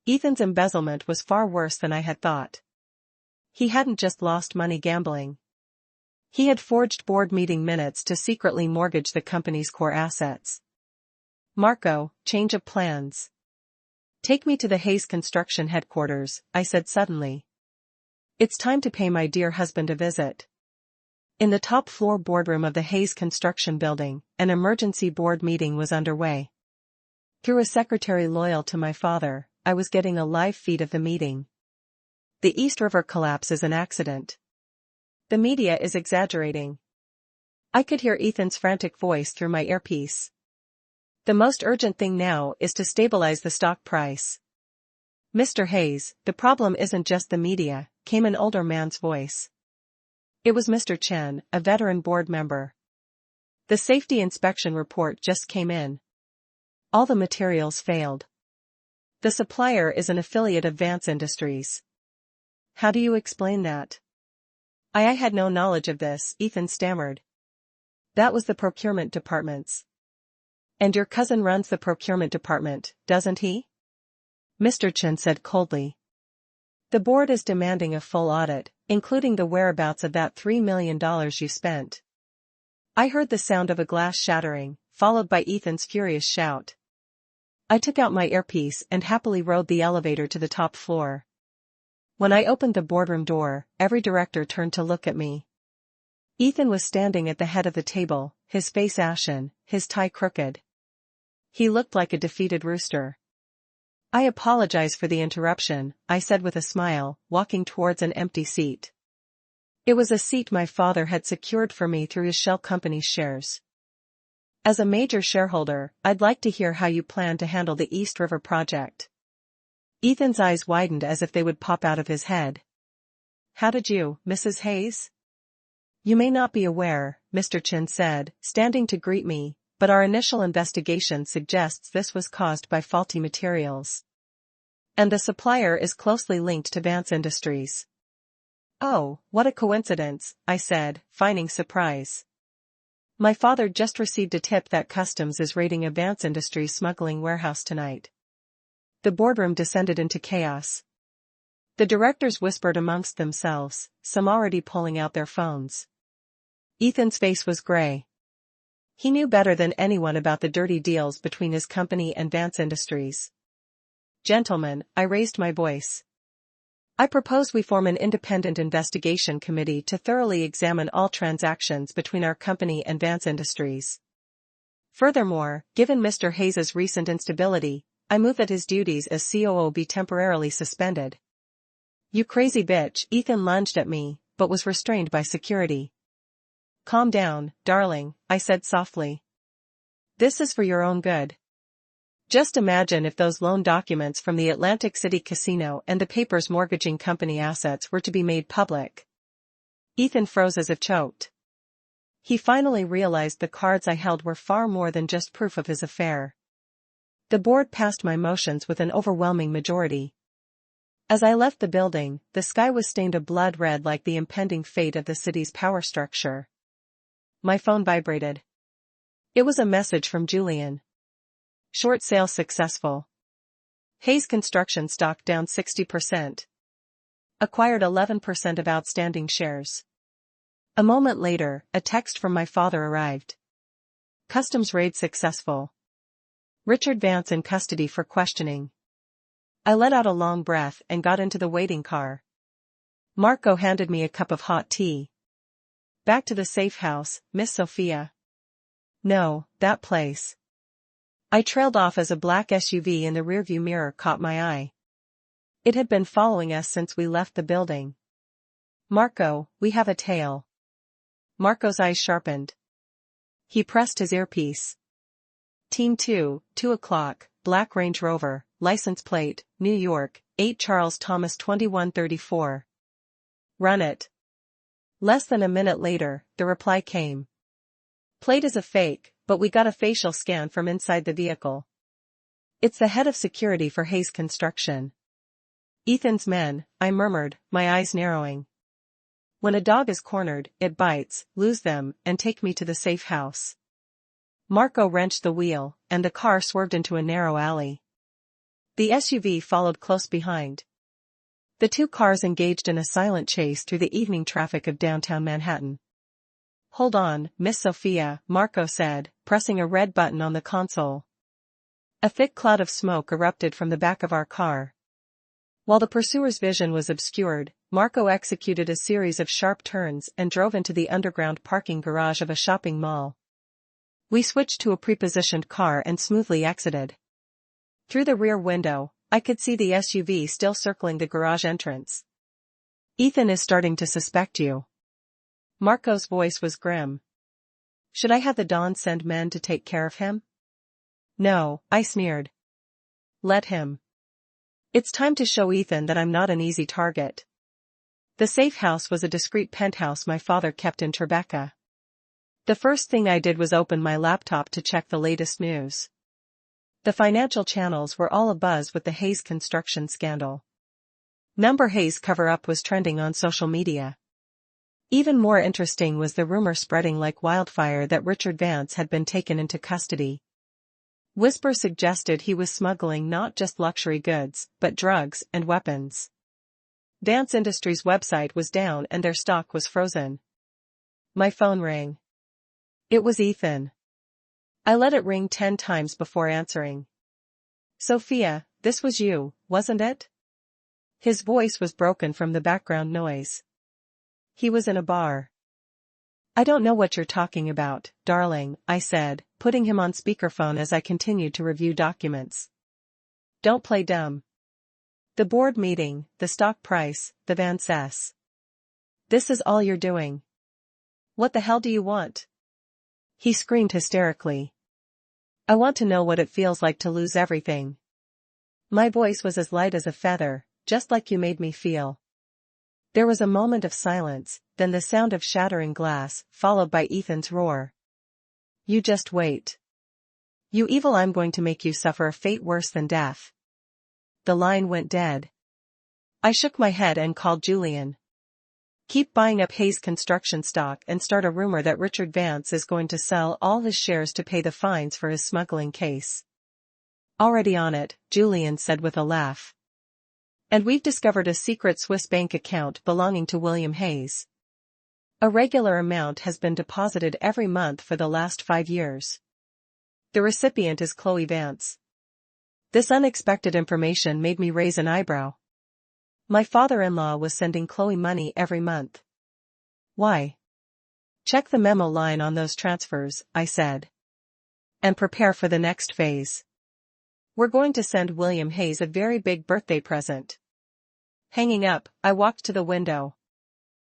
Speaker 1: Ethan's embezzlement was far worse than I had thought. He hadn't just lost money gambling. He had forged board meeting minutes to secretly mortgage the company's core assets. Marco, change of plans. Take me to the Hayes Construction headquarters, I said suddenly. It's time to pay my dear husband a visit. In the top floor boardroom of the Hayes Construction building, an emergency board meeting was underway. Through a secretary loyal to my father, I was getting a live feed of the meeting. The East River collapse is an accident. The media is exaggerating. I could hear Ethan's frantic voice through my earpiece. The most urgent thing now is to stabilize the stock price. Mr. Hayes, the problem isn't just the media, came an older man's voice. It was Mr. Chen, a veteran board member. The safety inspection report just came in. All the materials failed. The supplier is an affiliate of Vance Industries. How do you explain that? I had no knowledge of this, Ethan stammered. That was the procurement department's. And your cousin runs the procurement department, doesn't he? Mr. Chen said coldly. The board is demanding a full audit, including the whereabouts of that $3 million you spent. I heard the sound of a glass shattering, followed by Ethan's furious shout. I took out my earpiece and happily rode the elevator to the top floor. When I opened the boardroom door, every director turned to look at me. Ethan was standing at the head of the table, his face ashen, his tie crooked. He looked like a defeated rooster. I apologize for the interruption, I said with a smile, walking towards an empty seat. It was a seat my father had secured for me through his shell company's shares. As a major shareholder, I'd like to hear how you plan to handle the East River project. Ethan's eyes widened as if they would pop out of his head. How did you, Mrs. Hayes? You may not be aware, Mr. Chen said, standing to greet me, but our initial investigation suggests this was caused by faulty materials. And the supplier is closely linked to Vance Industries. Oh, what a coincidence, I said, feigning surprise. My father just received a tip that Customs is raiding a Vance Industries smuggling warehouse tonight. The boardroom descended into chaos. The directors whispered amongst themselves, some already pulling out their phones. Ethan's face was gray. He knew better than anyone about the dirty deals between his company and Vance Industries. Gentlemen, I raised my voice. I propose we form an independent investigation committee to thoroughly examine all transactions between our company and Vance Industries. Furthermore, given Mr. Hayes's recent instability, I move that his duties as COO be temporarily suspended. You crazy bitch, Ethan lunged at me, but was restrained by security. Calm down, darling, I said softly. This is for your own good. Just imagine if those loan documents from the Atlantic City casino and the papers mortgaging company assets were to be made public. Ethan froze as if choked. He finally realized the cards I held were far more than just proof of his affair. The board passed my motions with an overwhelming majority. As I left the building, the sky was stained a blood red like the impending fate of the city's power structure. My phone vibrated. It was a message from Julian. Short sale successful. Hayes Construction stock down 60%. Acquired 11% of outstanding shares. A moment later, a text from my father arrived. Customs raid successful. Richard Vance in custody for questioning. I let out a long breath and got into the waiting car. Marco handed me a cup of hot tea. Back to the safe house, Miss Sophia. No, that place. I trailed off as a black SUV in the rearview mirror caught my eye. It had been following us since we left the building. Marco, we have a tail. Marco's eyes sharpened. He pressed his earpiece. Team 2, 2 o'clock, black Range Rover, license plate, New York, 8 Charles Thomas 2134. Run it. Less than a minute later, the reply came. Plate is a fake, but we got a facial scan from inside the vehicle. It's the head of security for Hayes Construction. Ethan's men, I murmured, my eyes narrowing. When a dog is cornered, it bites, lose them, and take me to the safe house. Marco wrenched the wheel, and the car swerved into a narrow alley. The SUV followed close behind. The two cars engaged in a silent chase through the evening traffic of downtown Manhattan. Hold on, Miss Sophia, Marco said, pressing a red button on the console. A thick cloud of smoke erupted from the back of our car. While the pursuer's vision was obscured, Marco executed a series of sharp turns and drove into the underground parking garage of a shopping mall. We switched to a prepositioned car and smoothly exited. Through the rear window, I could see the SUV still circling the garage entrance. Ethan is starting to suspect you. Marco's voice was grim. Should I have the Don send men to take care of him? No, I sneered. Let him. It's time to show Ethan that I'm not an easy target. The safe house was a discreet penthouse my father kept in Tribeca. The first thing I did was open my laptop to check the latest news. The financial channels were all abuzz with the Hayes Construction scandal. Number Hayes cover-up was trending on social media. Even more interesting was the rumor spreading like wildfire that Richard Vance had been taken into custody. Whispers suggested he was smuggling not just luxury goods, but drugs and weapons. Vance Industries' website was down and their stock was frozen. My phone rang. It was Ethan. I let it ring 10 times before answering. Sophia, this was you, wasn't it? His voice was broken from the background noise. He was in a bar. I don't know what you're talking about, darling, I said, putting him on speakerphone as I continued to review documents. Don't play dumb. The board meeting, the stock price, the Vances. This is all you're doing. What the hell do you want? He screamed hysterically. I want to know what it feels like to lose everything. My voice was as light as a feather, just like you made me feel. There was a moment of silence, then the sound of shattering glass, followed by Ethan's roar. You just wait. You evil, I'm going to make you suffer a fate worse than death. The line went dead. I shook my head and called Julian. Keep buying up Hayes Construction stock and start a rumor that Richard Vance is going to sell all his shares to pay the fines for his smuggling case. Already on it, Julian said with a laugh. And we've discovered a secret Swiss bank account belonging to William Hayes. A regular amount has been deposited every month for the last 5 years. The recipient is Chloe Vance. This unexpected information made me raise an eyebrow. My father-in-law was sending Chloe money every month. Why? Check the memo line on those transfers, I said. And prepare for the next phase. We're going to send William Hayes a very big birthday present. Hanging up, I walked to the window.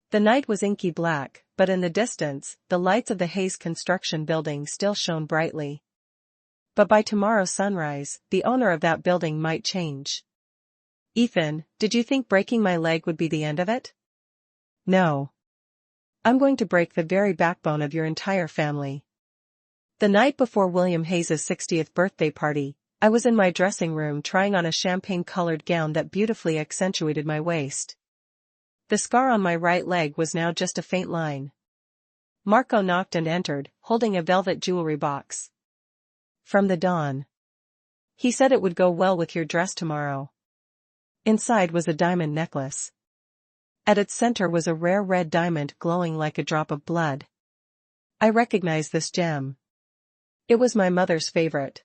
Speaker 1: The night was inky black, but in the distance, the lights of the Hayes construction building still shone brightly. But by tomorrow's sunrise, the owner of that building might change. Ethan, did you think breaking my leg would be the end of it? No. I'm going to break the very backbone of your entire family. The night before William Hayes' 60th birthday party, I was in my dressing room trying on a champagne-colored gown that beautifully accentuated my waist. The scar on my right leg was now just a faint line. Marco knocked and entered, holding a velvet jewelry box. From the dawn. He said it would go well with your dress tomorrow. Inside was a diamond necklace. At its center was a rare red diamond glowing like a drop of blood. I recognized this gem. It was my mother's favorite.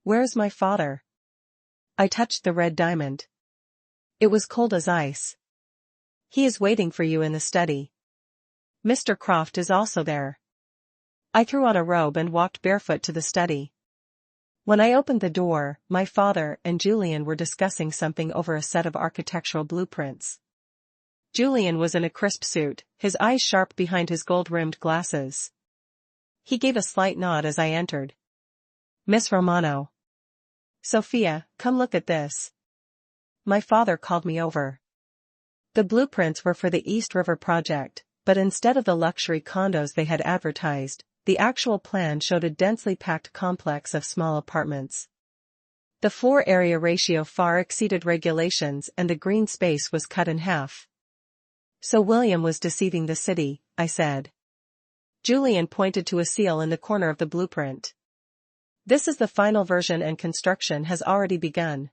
Speaker 1: Where's my father? I touched the red diamond. It was cold as ice. He is waiting for you in the study. Mr. Croft is also there. I threw on a robe and walked barefoot to the study. When I opened the door, my father and Julian were discussing something over a set of architectural blueprints. Julian was in a crisp suit, his eyes sharp behind his gold-rimmed glasses. He gave a slight nod as I entered. Miss Romano. Sophia, come look at this. My father called me over. The blueprints were for the East River project, but instead of the luxury condos they had advertised, the actual plan showed a densely packed complex of small apartments. The floor area ratio far exceeded regulations and the green space was cut in half. So William was deceiving the city, I said. Julian pointed to a seal in the corner of the blueprint. This is the final version and construction has already begun.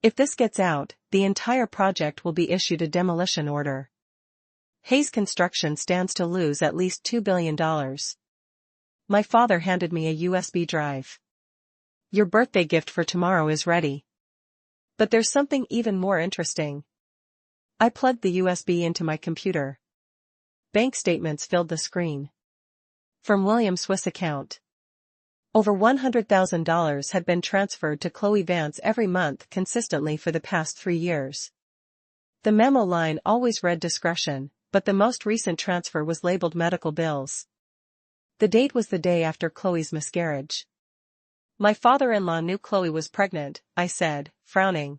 Speaker 1: If this gets out, the entire project will be issued a demolition order. Hayes Construction stands to lose at least $2 billion. My father handed me a USB drive. Your birthday gift for tomorrow is ready. But there's something even more interesting. I plugged the USB into my computer. Bank statements filled the screen. From William's Swiss account. Over $100,000 had been transferred to Chloe Vance every month consistently for the past 3 years. The memo line always read discretion, but the most recent transfer was labeled medical bills. The date was the day after Chloe's miscarriage. My father-in-law knew Chloe was pregnant, I said, frowning.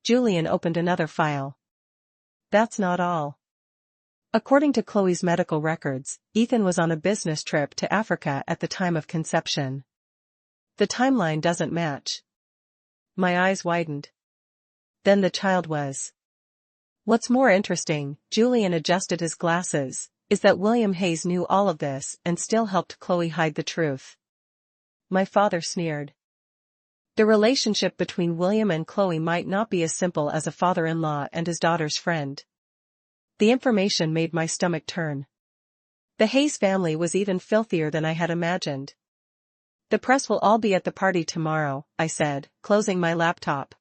Speaker 1: Julian opened another file. That's not all. According to Chloe's medical records, Ethan was on a business trip to Africa at the time of conception. The timeline doesn't match. My eyes widened. Then the child was. What's more interesting, Julian adjusted his glasses, is that William Hayes knew all of this and still helped Chloe hide the truth. My father sneered. The relationship between William and Chloe might not be as simple as a father-in-law and his daughter's friend. The information made my stomach turn. The Hayes family was even filthier than I had imagined. The press will all be at the party tomorrow, I said, closing my laptop.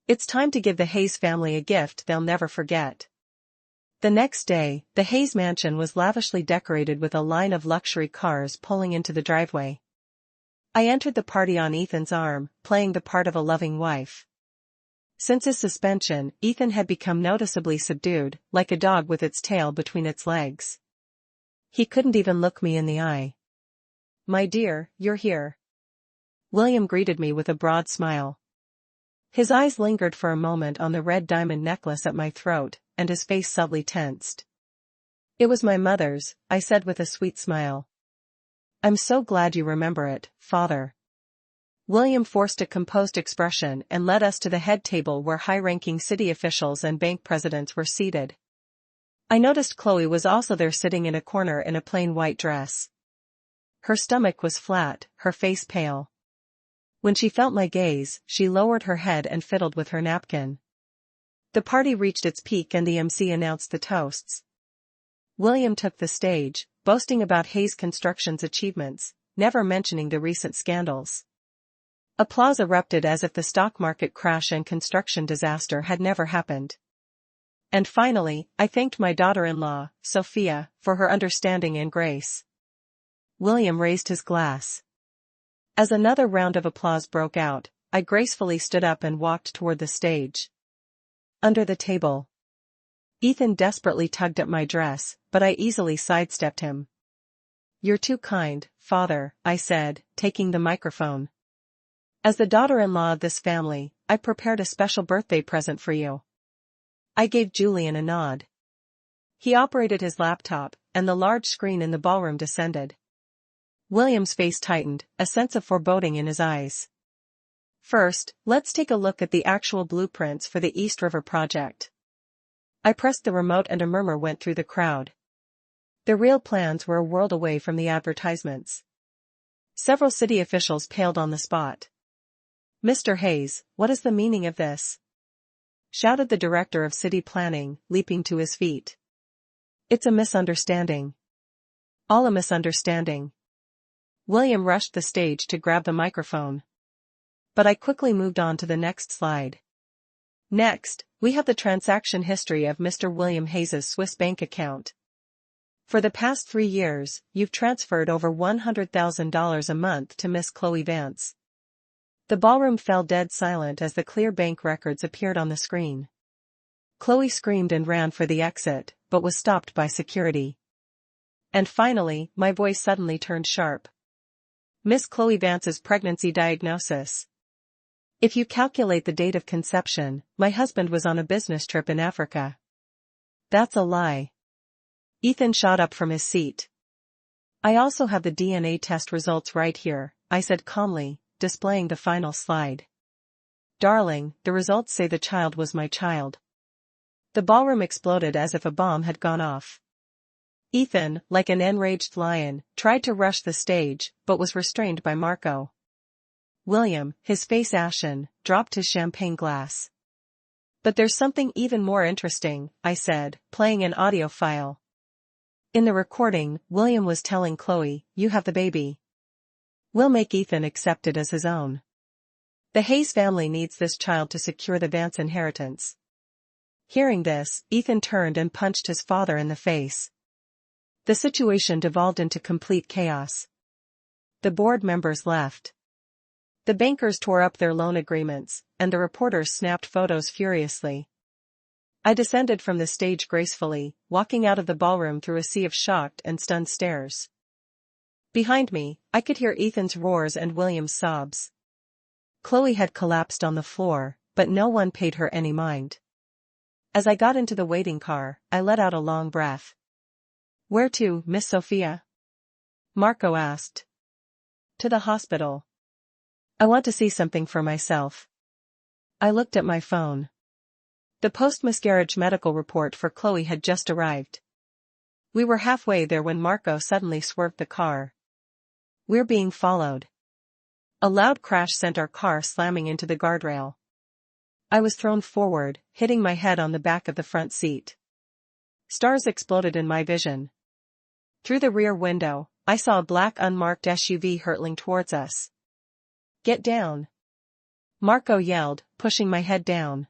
Speaker 1: It's time to give the Hayes family a gift they'll never forget. The next day, the Hayes mansion was lavishly decorated with a line of luxury cars pulling into the driveway. I entered the party on Ethan's arm, playing the part of a loving wife. Since his suspension, Ethan had become noticeably subdued, like a dog with its tail between its legs. He couldn't even look me in the eye. My dear, you're here. William greeted me with a broad smile. His eyes lingered for a moment on the red diamond necklace at my throat, and his face subtly tensed. It was my mother's, I said with a sweet smile. I'm so glad you remember it, Father. William forced a composed expression and led us to the head table where high-ranking city officials and bank presidents were seated. I noticed Chloe was also there sitting in a corner in a plain white dress. Her stomach was flat, her face pale. When she felt my gaze, she lowered her head and fiddled with her napkin. The party reached its peak and the MC announced the toasts. William took the stage, boasting about Hayes Construction's achievements, never mentioning the recent scandals. Applause erupted as if the stock market crash and construction disaster had never happened. And finally, I thanked my daughter-in-law, Sophia, for her understanding and grace. William raised his glass. As another round of applause broke out, I gracefully stood up and walked toward the stage. Under the table. Ethan desperately tugged at my dress, but I easily sidestepped him. "You're too kind, Father," I said, taking the microphone. "As the daughter-in-law of this family, I prepared a special birthday present for you." I gave Julian a nod. He operated his laptop, and the large screen in the ballroom descended. William's face tightened, a sense of foreboding in his eyes. "First, let's take a look at the actual blueprints for the East River project." I pressed the remote and a murmur went through the crowd. The real plans were a world away from the advertisements. Several city officials paled on the spot. "Mr. Hayes, what is the meaning of this?" shouted the director of city planning, leaping to his feet. "It's a misunderstanding." "All a misunderstanding." William rushed the stage to grab the microphone. But I quickly moved on to the next slide. "Next, we have the transaction history of Mr. William Hayes's Swiss bank account. For the past 3 years, you've transferred over $100,000 a month to Miss Chloe Vance." The ballroom fell dead silent as the clear bank records appeared on the screen. Chloe screamed and ran for the exit, but was stopped by security. And finally, my voice suddenly turned sharp. "Miss Chloe Vance's pregnancy diagnosis. If you calculate the date of conception, my husband was on a business trip in Africa." "That's a lie." Ethan shot up from his seat. "I also have the DNA test results right here," I said calmly, displaying the final slide. "Darling, the results say the child was my child." The ballroom exploded as if a bomb had gone off. Ethan, like an enraged lion, tried to rush the stage, but was restrained by Marco. William, his face ashen, dropped his champagne glass. "But there's something even more interesting," I said, playing an audio file. In the recording, William was telling Chloe, "You have the baby. We'll make Ethan accept it as his own. The Hayes family needs this child to secure the Vance inheritance." Hearing this, Ethan turned and punched his father in the face. The situation devolved into complete chaos. The board members left. The bankers tore up their loan agreements, and the reporters snapped photos furiously. I descended from the stage gracefully, walking out of the ballroom through a sea of shocked and stunned stares. Behind me, I could hear Ethan's roars and William's sobs. Chloe had collapsed on the floor, but no one paid her any mind. As I got into the waiting car, I let out a long breath. "Where to, Miss Sophia?" Marco asked. "To the hospital. I want to see something for myself." I looked at my phone. The post-miscarriage medical report for Chloe had just arrived. We were halfway there when Marco suddenly swerved the car. "We're being followed." A loud crash sent our car slamming into the guardrail. I was thrown forward, hitting my head on the back of the front seat. Stars exploded in my vision. Through the rear window, I saw a black unmarked SUV hurtling towards us. "Get down!" Marco yelled, pushing my head down.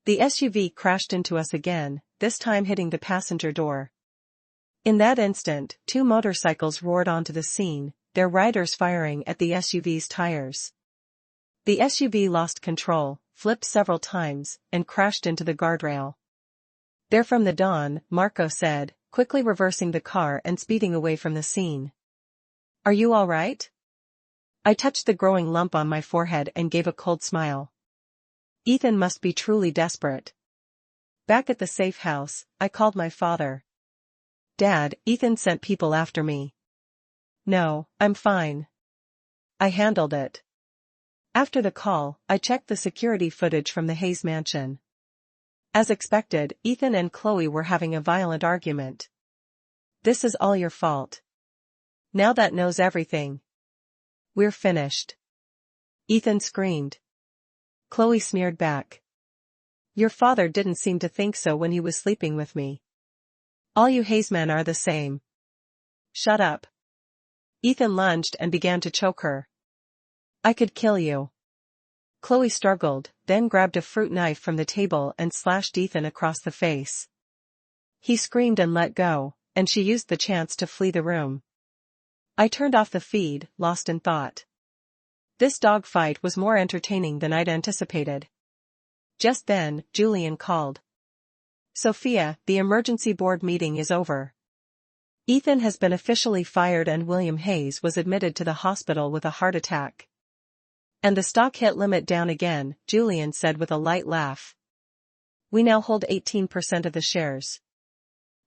Speaker 1: The SUV crashed into us again, this time hitting the passenger door. In that instant, 2 motorcycles roared onto the scene, their riders firing at the SUV's tires. The SUV lost control, flipped several times, and crashed into the guardrail. "They're from the Dawn," Marco said, quickly reversing the car and speeding away from the scene. "Are you all right?" I touched the growing lump on my forehead and gave a cold smile. Ethan must be truly desperate. Back at the safe house, I called my father. "Dad, Ethan sent people after me." "No, I'm fine. I handled it." After the call, I checked the security footage from the Hayes mansion. As expected, Ethan and Chloe were having a violent argument. "This is all your fault. Now that knows everything. We're finished." Ethan screamed. Chloe sneered back. "Your father didn't seem to think so when he was sleeping with me. All you Hayes men are the same." "Shut up." Ethan lunged and began to choke her. "I could kill you." Chloe struggled, then grabbed a fruit knife from the table and slashed Ethan across the face. He screamed and let go, and she used the chance to flee the room. I turned off the feed, lost in thought. This dogfight was more entertaining than I'd anticipated. Just then, Julian called. Sophia, the emergency board meeting is over. Ethan has been officially fired and William Hayes was admitted to the hospital with a heart attack. And the stock hit limit down again, Julian said with a light laugh. We now hold 18% of the shares.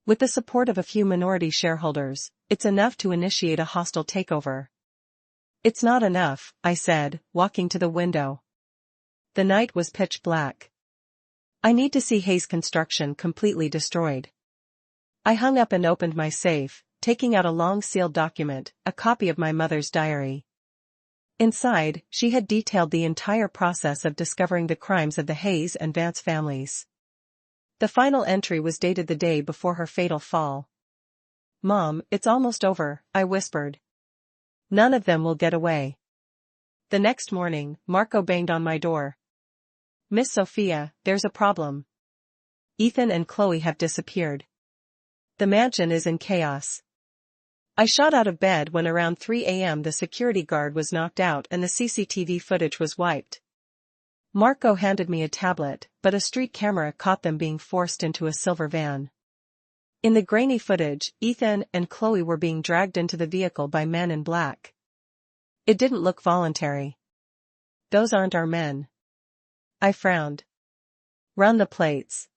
Speaker 1: With the support of a few minority shareholders, it's enough to initiate a hostile takeover. It's not enough, I said, walking to the window. The night was pitch black. I need to see Hayes Construction completely destroyed. I hung up and opened my safe, taking out a long sealed document, a copy of my mother's diary. Inside, she had detailed the entire process of discovering the crimes of the Hayes and Vance families. The final entry was dated the day before her fatal fall. Mom, it's almost over, I whispered. None of them will get away. The next morning, Marco banged on my door. Miss Sophia, there's a problem. Ethan and Chloe have disappeared. The mansion is in chaos. I shot out of bed when around 3 a.m. the security guard was knocked out and the CCTV footage was wiped. Marco handed me a tablet, but a street camera caught them being forced into a silver van. In the grainy footage, Ethan and Chloe were being dragged into the vehicle by men in black. It didn't look voluntary. Those aren't our men. I frowned. Run the plates.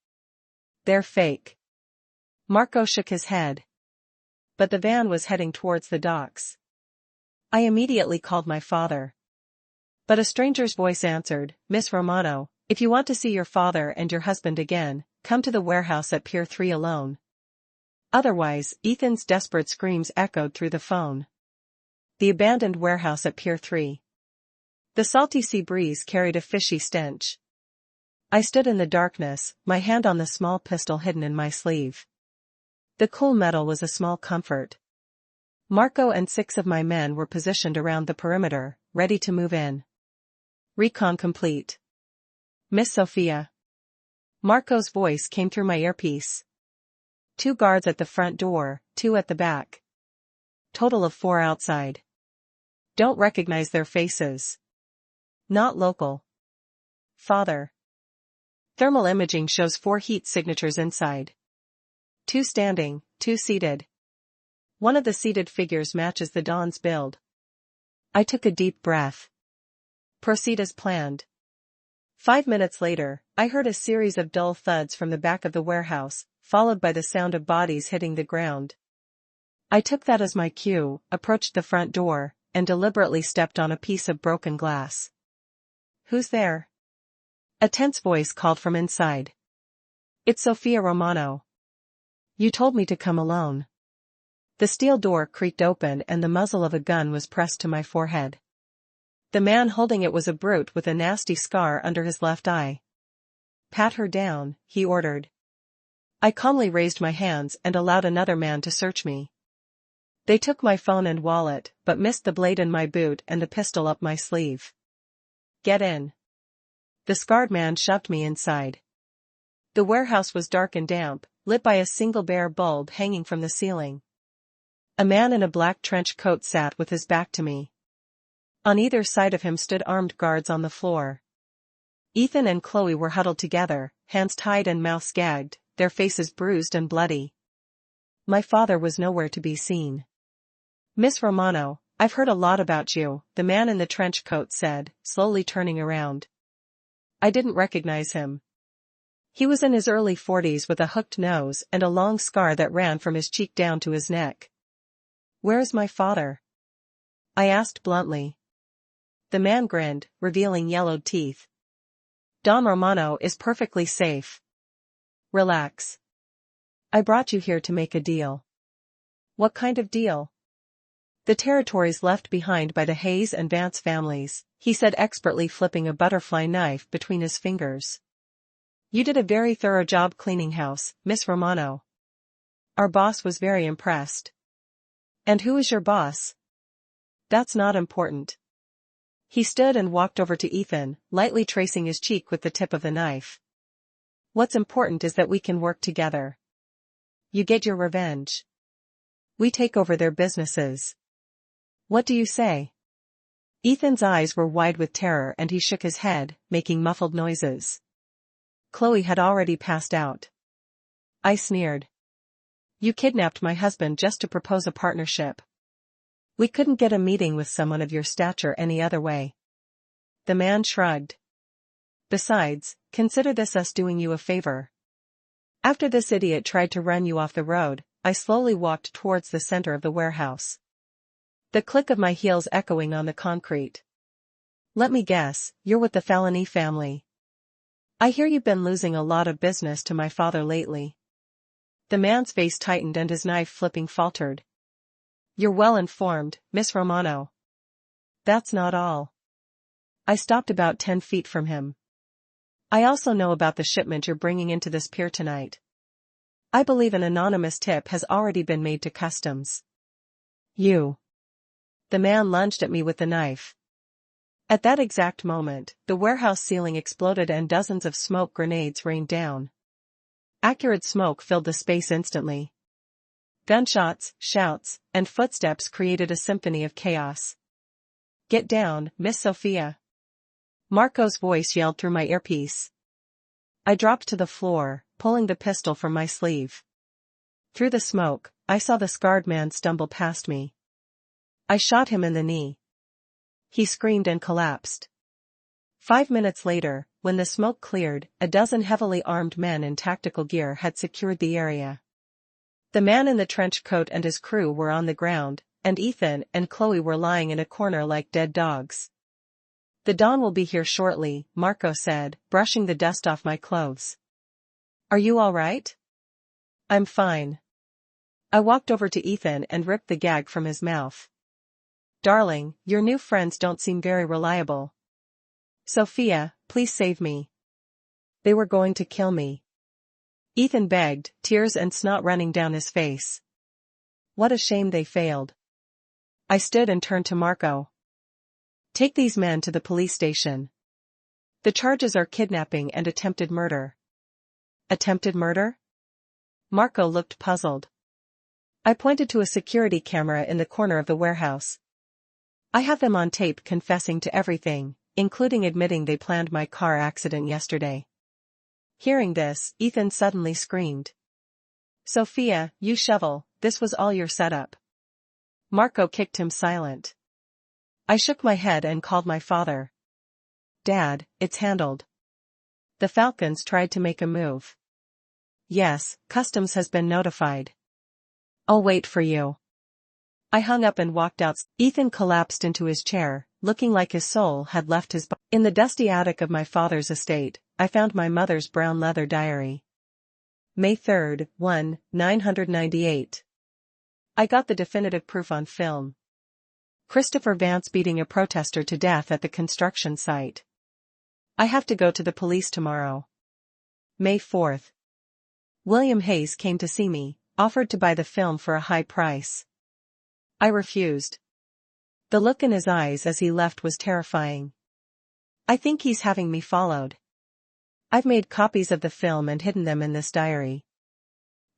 Speaker 1: They're fake. Marco shook his head. But the van was heading towards the docks. I immediately called my father. But a stranger's voice answered, Miss Romano, if you want to see your father and your husband again, come to the warehouse at Pier 3 alone. Otherwise, Ethan's desperate screams echoed through the phone. The abandoned warehouse at Pier 3. The salty sea breeze carried a fishy stench. I stood in the darkness, my hand on the small pistol hidden in my sleeve. The cool metal was a small comfort. Marco and 6 of my men were positioned around the perimeter, ready to move in. Recon complete. Miss Sophia. Marco's voice came through my earpiece. 2 guards at the front door, 2 at the back. Total of 4 outside. Don't recognize their faces. Not local. Father. Thermal imaging shows 4 heat signatures inside. 2 standing, 2 seated. One of the seated figures matches the Don's build. I took a deep breath. Proceed as planned. 5 minutes later, I heard a series of dull thuds from the back of the warehouse, followed by the sound of bodies hitting the ground. I took that as my cue, approached the front door, and deliberately stepped on a piece of broken glass. Who's there? A tense voice called from inside. It's Sophia Romano. You told me to come alone. The steel door creaked open and the muzzle of a gun was pressed to my forehead. The man holding it was a brute with a nasty scar under his left eye. Pat her down, he ordered. I calmly raised my hands and allowed another man to search me. They took my phone and wallet, but missed the blade in my boot and the pistol up my sleeve. Get in. The scarred man shoved me inside. The warehouse was dark and damp, lit by a single bare bulb hanging from the ceiling. A man in a black trench coat sat with his back to me. On either side of him stood armed guards on the floor. Ethan and Chloe were huddled together, hands tied and mouths gagged, their faces bruised and bloody. My father was nowhere to be seen. Miss Romano, I've heard a lot about you, the man in the trench coat said, slowly turning around. I didn't recognize him. He was in his early 40s with a hooked nose and a long scar that ran from his cheek down to his neck. Where is my father? I asked bluntly. The man grinned, revealing yellowed teeth. Don Romano is perfectly safe. Relax. I brought you here to make a deal. What kind of deal? The territories left behind by the Hayes and Vance families, he said expertly flipping a butterfly knife between his fingers. You did a very thorough job cleaning house, Miss Romano. Our boss was very impressed. And who is your boss? That's not important. He stood and walked over to Ethan, lightly tracing his cheek with the tip of the knife. What's important is that we can work together. You get your revenge. We take over their businesses. What do you say? Ethan's eyes were wide with terror and he shook his head, making muffled noises. Chloe had already passed out. I sneered. You kidnapped my husband just to propose a partnership. We couldn't get a meeting with someone of your stature any other way. The man shrugged. Besides, consider this us doing you a favor. After this idiot tried to run you off the road, I slowly walked towards the center of the warehouse. The click of my heels echoing on the concrete. Let me guess, you're with the Falini family. I hear you've been losing a lot of business to my father lately. The man's face tightened and his knife flipping faltered. You're well informed, Miss Romano. That's not all. I stopped about 10 feet from him. I also know about the shipment you're bringing into this pier tonight. I believe an anonymous tip has already been made to customs. You. The man lunged at me with the knife. At that exact moment, the warehouse ceiling exploded and dozens of smoke grenades rained down. Accurate smoke filled the space instantly. Gunshots, shouts, and footsteps created a symphony of chaos. Get down, Miss Sophia. Marco's voice yelled through my earpiece. I dropped to the floor, pulling the pistol from my sleeve. Through the smoke, I saw the scarred man stumble past me. I shot him in the knee. He screamed and collapsed. 5 minutes later, when the smoke cleared, a dozen heavily armed men in tactical gear had secured the area. The man in the trench coat and his crew were on the ground, and Ethan and Chloe were lying in a corner like dead dogs. The dawn will be here shortly, Marco said, brushing the dust off my clothes. Are you all right? I'm fine. I walked over to Ethan and ripped the gag from his mouth. Darling, your new friends don't seem very reliable. Sophia, please save me. They were going to kill me. Ethan begged, tears and snot running down his face. What a shame they failed. I stood and turned to Marco. Take these men to the police station. The charges are kidnapping and attempted murder. Attempted murder? Marco looked puzzled. I pointed to a security camera in the corner of the warehouse. I have them on tape confessing to everything, including admitting they planned my car accident yesterday. Hearing this, Ethan suddenly screamed. Sophia, you shovel, this was all your setup. Marco kicked him silent. I shook my head and called my father. Dad, it's handled. The Falcons tried to make a move. Yes, customs has been notified. I'll wait for you. I hung up and walked out. Ethan collapsed into his chair, looking like his soul had left his body. In the dusty attic of my father's estate, I found my mother's brown leather diary. May 3rd, 1998. I got the definitive proof on film. Christopher Vance beating a protester to death at the construction site. I have to go to the police tomorrow. May 4th. William Hayes came to see me, offered to buy the film for a high price. I refused. The look in his eyes as he left was terrifying. I think he's having me followed. I've made copies of the film and hidden them in this diary.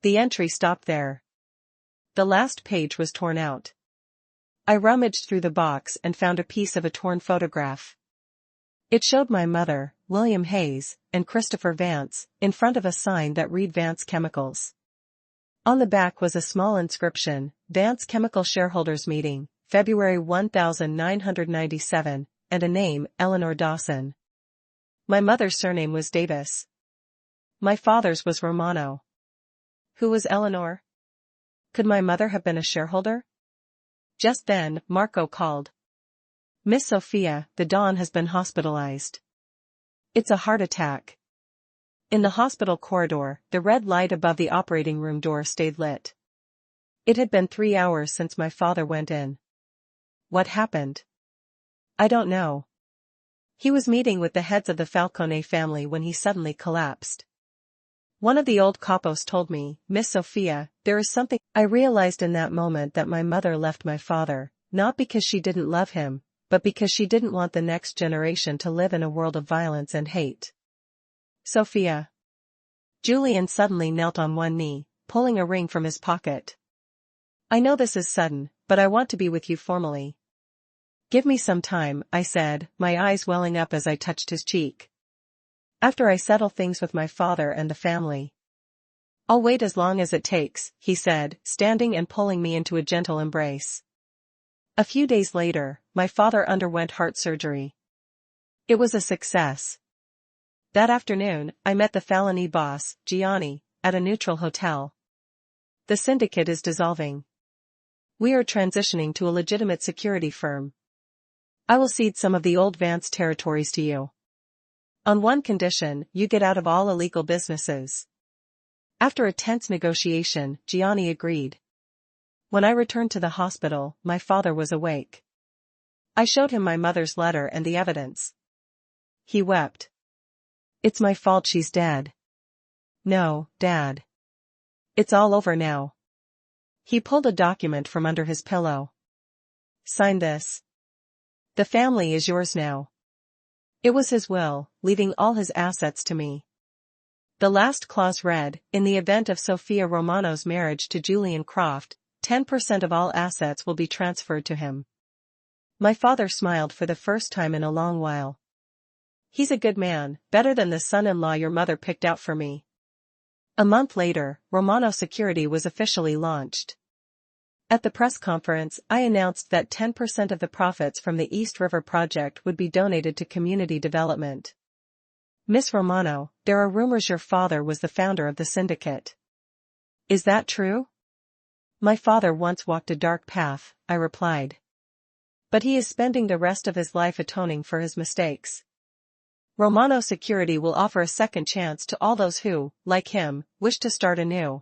Speaker 1: The entry stopped there. The last page was torn out. I rummaged through the box and found a piece of a torn photograph. It showed my mother, William Hayes, and Christopher Vance, in front of a sign that read Vance Chemicals. On the back was a small inscription, Vance Chemical Shareholders Meeting, February 1997, and a name, Eleanor Dawson. My mother's surname was Davis. My father's was Romano. Who was Eleanor? Could my mother have been a shareholder? Just then, Marco called. Miss Sophia, the Dawn has been hospitalized. It's a heart attack. In the hospital corridor, the red light above the operating room door stayed lit. It had been 3 hours since my father went in. What happened? I don't know. He was meeting with the heads of the Falcone family when he suddenly collapsed. One of the old capos told me, Miss Sophia, there is something. I realized in that moment that my mother left my father, not because she didn't love him, but because she didn't want the next generation to live in a world of violence and hate. Sophia. Julian suddenly knelt on one knee, pulling a ring from his pocket. I know this is sudden, but I want to be with you formally. Give me some time, I said, my eyes welling up as I touched his cheek. After I settle things with my father and the family. I'll wait as long as it takes, he said, standing and pulling me into a gentle embrace. A few days later, my father underwent heart surgery. It was a success. That afternoon, I met the felony boss, Gianni, at a neutral hotel. The syndicate is dissolving. We are transitioning to a legitimate security firm. I will cede some of the old Vance territories to you. On one condition, you get out of all illegal businesses. After a tense negotiation, Gianni agreed. When I returned to the hospital, my father was awake. I showed him my mother's letter and the evidence. He wept. It's my fault she's dead. No, Dad. It's all over now. He pulled a document from under his pillow. Sign this. The family is yours now. It was his will, leaving all his assets to me. The last clause read, in the event of Sophia Romano's marriage to Julian Croft, 10% of all assets will be transferred to him. My father smiled for the first time in a long while. He's a good man, better than the son-in-law your mother picked out for me. A month later, Romano Security was officially launched. At the press conference, I announced that 10% of the profits from the East River project would be donated to community development. Miss Romano, there are rumors your father was the founder of the syndicate. Is that true? My father once walked a dark path, I replied. But he is spending the rest of his life atoning for his mistakes. Romano Security will offer a second chance to all those who, like him, wish to start anew.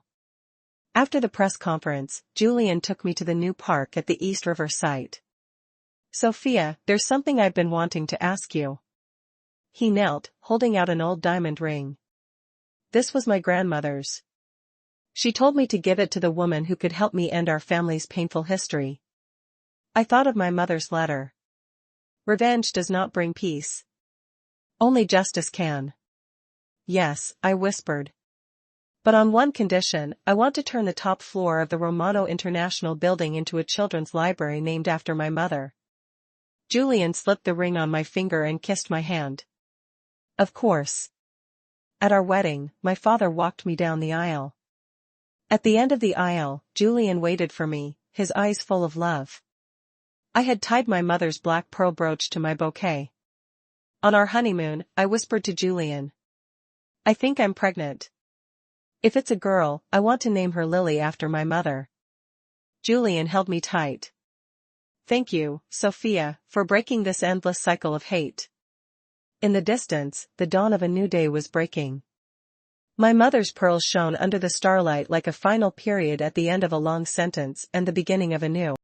Speaker 1: After the press conference, Julian took me to the new park at the East River site. Sophia, there's something I've been wanting to ask you. He knelt, holding out an old diamond ring. This was my grandmother's. She told me to give it to the woman who could help me end our family's painful history. I thought of my mother's letter. Revenge does not bring peace. Only justice can. Yes, I whispered. But on one condition, I want to turn the top floor of the Romano International building into a children's library named after my mother. Julian slipped the ring on my finger and kissed my hand. Of course. At our wedding, my father walked me down the aisle. At the end of the aisle, Julian waited for me, his eyes full of love. I had tied my mother's black pearl brooch to my bouquet. On our honeymoon, I whispered to Julian. I think I'm pregnant. If it's a girl, I want to name her Lily after my mother. Julian held me tight. Thank you, Sophia, for breaking this endless cycle of hate. In the distance, the dawn of a new day was breaking. My mother's pearls shone under the starlight like a final period at the end of a long sentence and the beginning of a new.